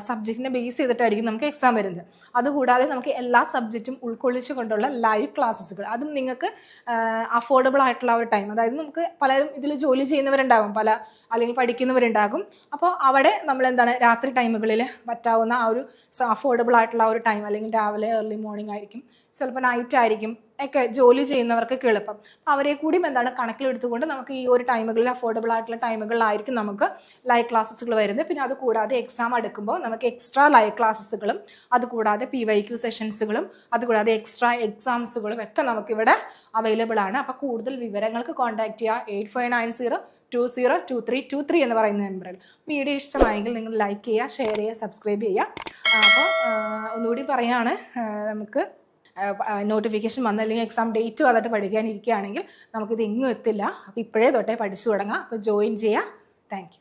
സബ്ജക്റ്റിനെ ബേസ് ചെയ്തിട്ടായിരിക്കും നമുക്ക് എക്സാം വരുന്നത്. അതുകൂടാതെ നമുക്ക് എല്ലാ സബ്ജക്റ്റും ഉൾക്കൊള്ളിച്ചു കൊണ്ടുള്ള ലൈവ് ക്ലാസ്സുകൾ, അതും നിങ്ങൾക്ക് അഫോർഡബിൾ ആയിട്ടുള്ള ഒരു ടൈം, അതായത് നമുക്ക് പലരും ഇതിൽ ജോലി ചെയ്യുന്നവരുണ്ടാകും, അല്ലെങ്കിൽ പഠിക്കുന്നവരുണ്ടാകും. അപ്പോൾ അവിടെ നമ്മൾ രാത്രി ടൈമുകളിൽ പറ്റാവുന്ന ആ ഒരു അഫോർഡബിൾ ആയിട്ടുള്ള ഒരു ടൈം, അല്ലെങ്കിൽ രാവിലെ ഏർലി മോർണിംഗ് ആയിരിക്കും ചിലപ്പോൾ നൈറ്റ് ആയിരിക്കും ഒക്കെ ജോലി ചെയ്യുന്നവർക്കൊക്കെ എളുപ്പം. അപ്പോൾ അവരെ കൂടി എന്താണ് കണക്കിലെടുത്തുകൊണ്ട് നമുക്ക് ഈ ഒരു ടൈമുകളിൽ അഫോർഡബിൾ ആയിട്ടുള്ള ടൈമുകളിലായിരിക്കും നമുക്ക് ലൈവ് ക്ലാസ്സുകൾ വരുന്നത്. പിന്നെ അത് കൂടാതെ എക്സാം എടുക്കുമ്പോൾ നമുക്ക് എക്സ്ട്രാ ലൈവ് ക്ലാസ്സുകളും അതുകൂടാതെ PYQ സെഷൻസുകളും അതുകൂടാതെ എക്സ്ട്രാ എക്സാംസുകളും ഒക്കെ നമുക്കിവിടെ അവൈലബിൾ ആണ്. അപ്പോൾ കൂടുതൽ വിവരങ്ങൾക്ക് കോൺടാക്ട് ചെയ്യുക 8590202323 എന്ന് പറയുന്ന നമ്പറിൽ. വീഡിയോ ഇഷ്ടമായെങ്കിൽ നിങ്ങൾ ലൈക്ക് ചെയ്യുക, ഷെയർ ചെയ്യുക, സബ്സ്ക്രൈബ് ചെയ്യുക. അപ്പോൾ ഒന്നുകൂടി പറയുകയാണ്, നമുക്ക് നോട്ടിഫിക്കേഷൻ വന്നല്ലെങ്കിൽ എക്സാം ഡേറ്റ് വന്നിട്ട് പഠിക്കാനിരിക്കുകയാണെങ്കിൽ നമുക്കിത് എങ്ങും എത്തില്ല. അപ്പോൾ ഇപ്പോഴേ തൊട്ടേ പഠിച്ചു തുടങ്ങാം. അപ്പോൾ ജോയിൻ ചെയ്യുക. Thank you.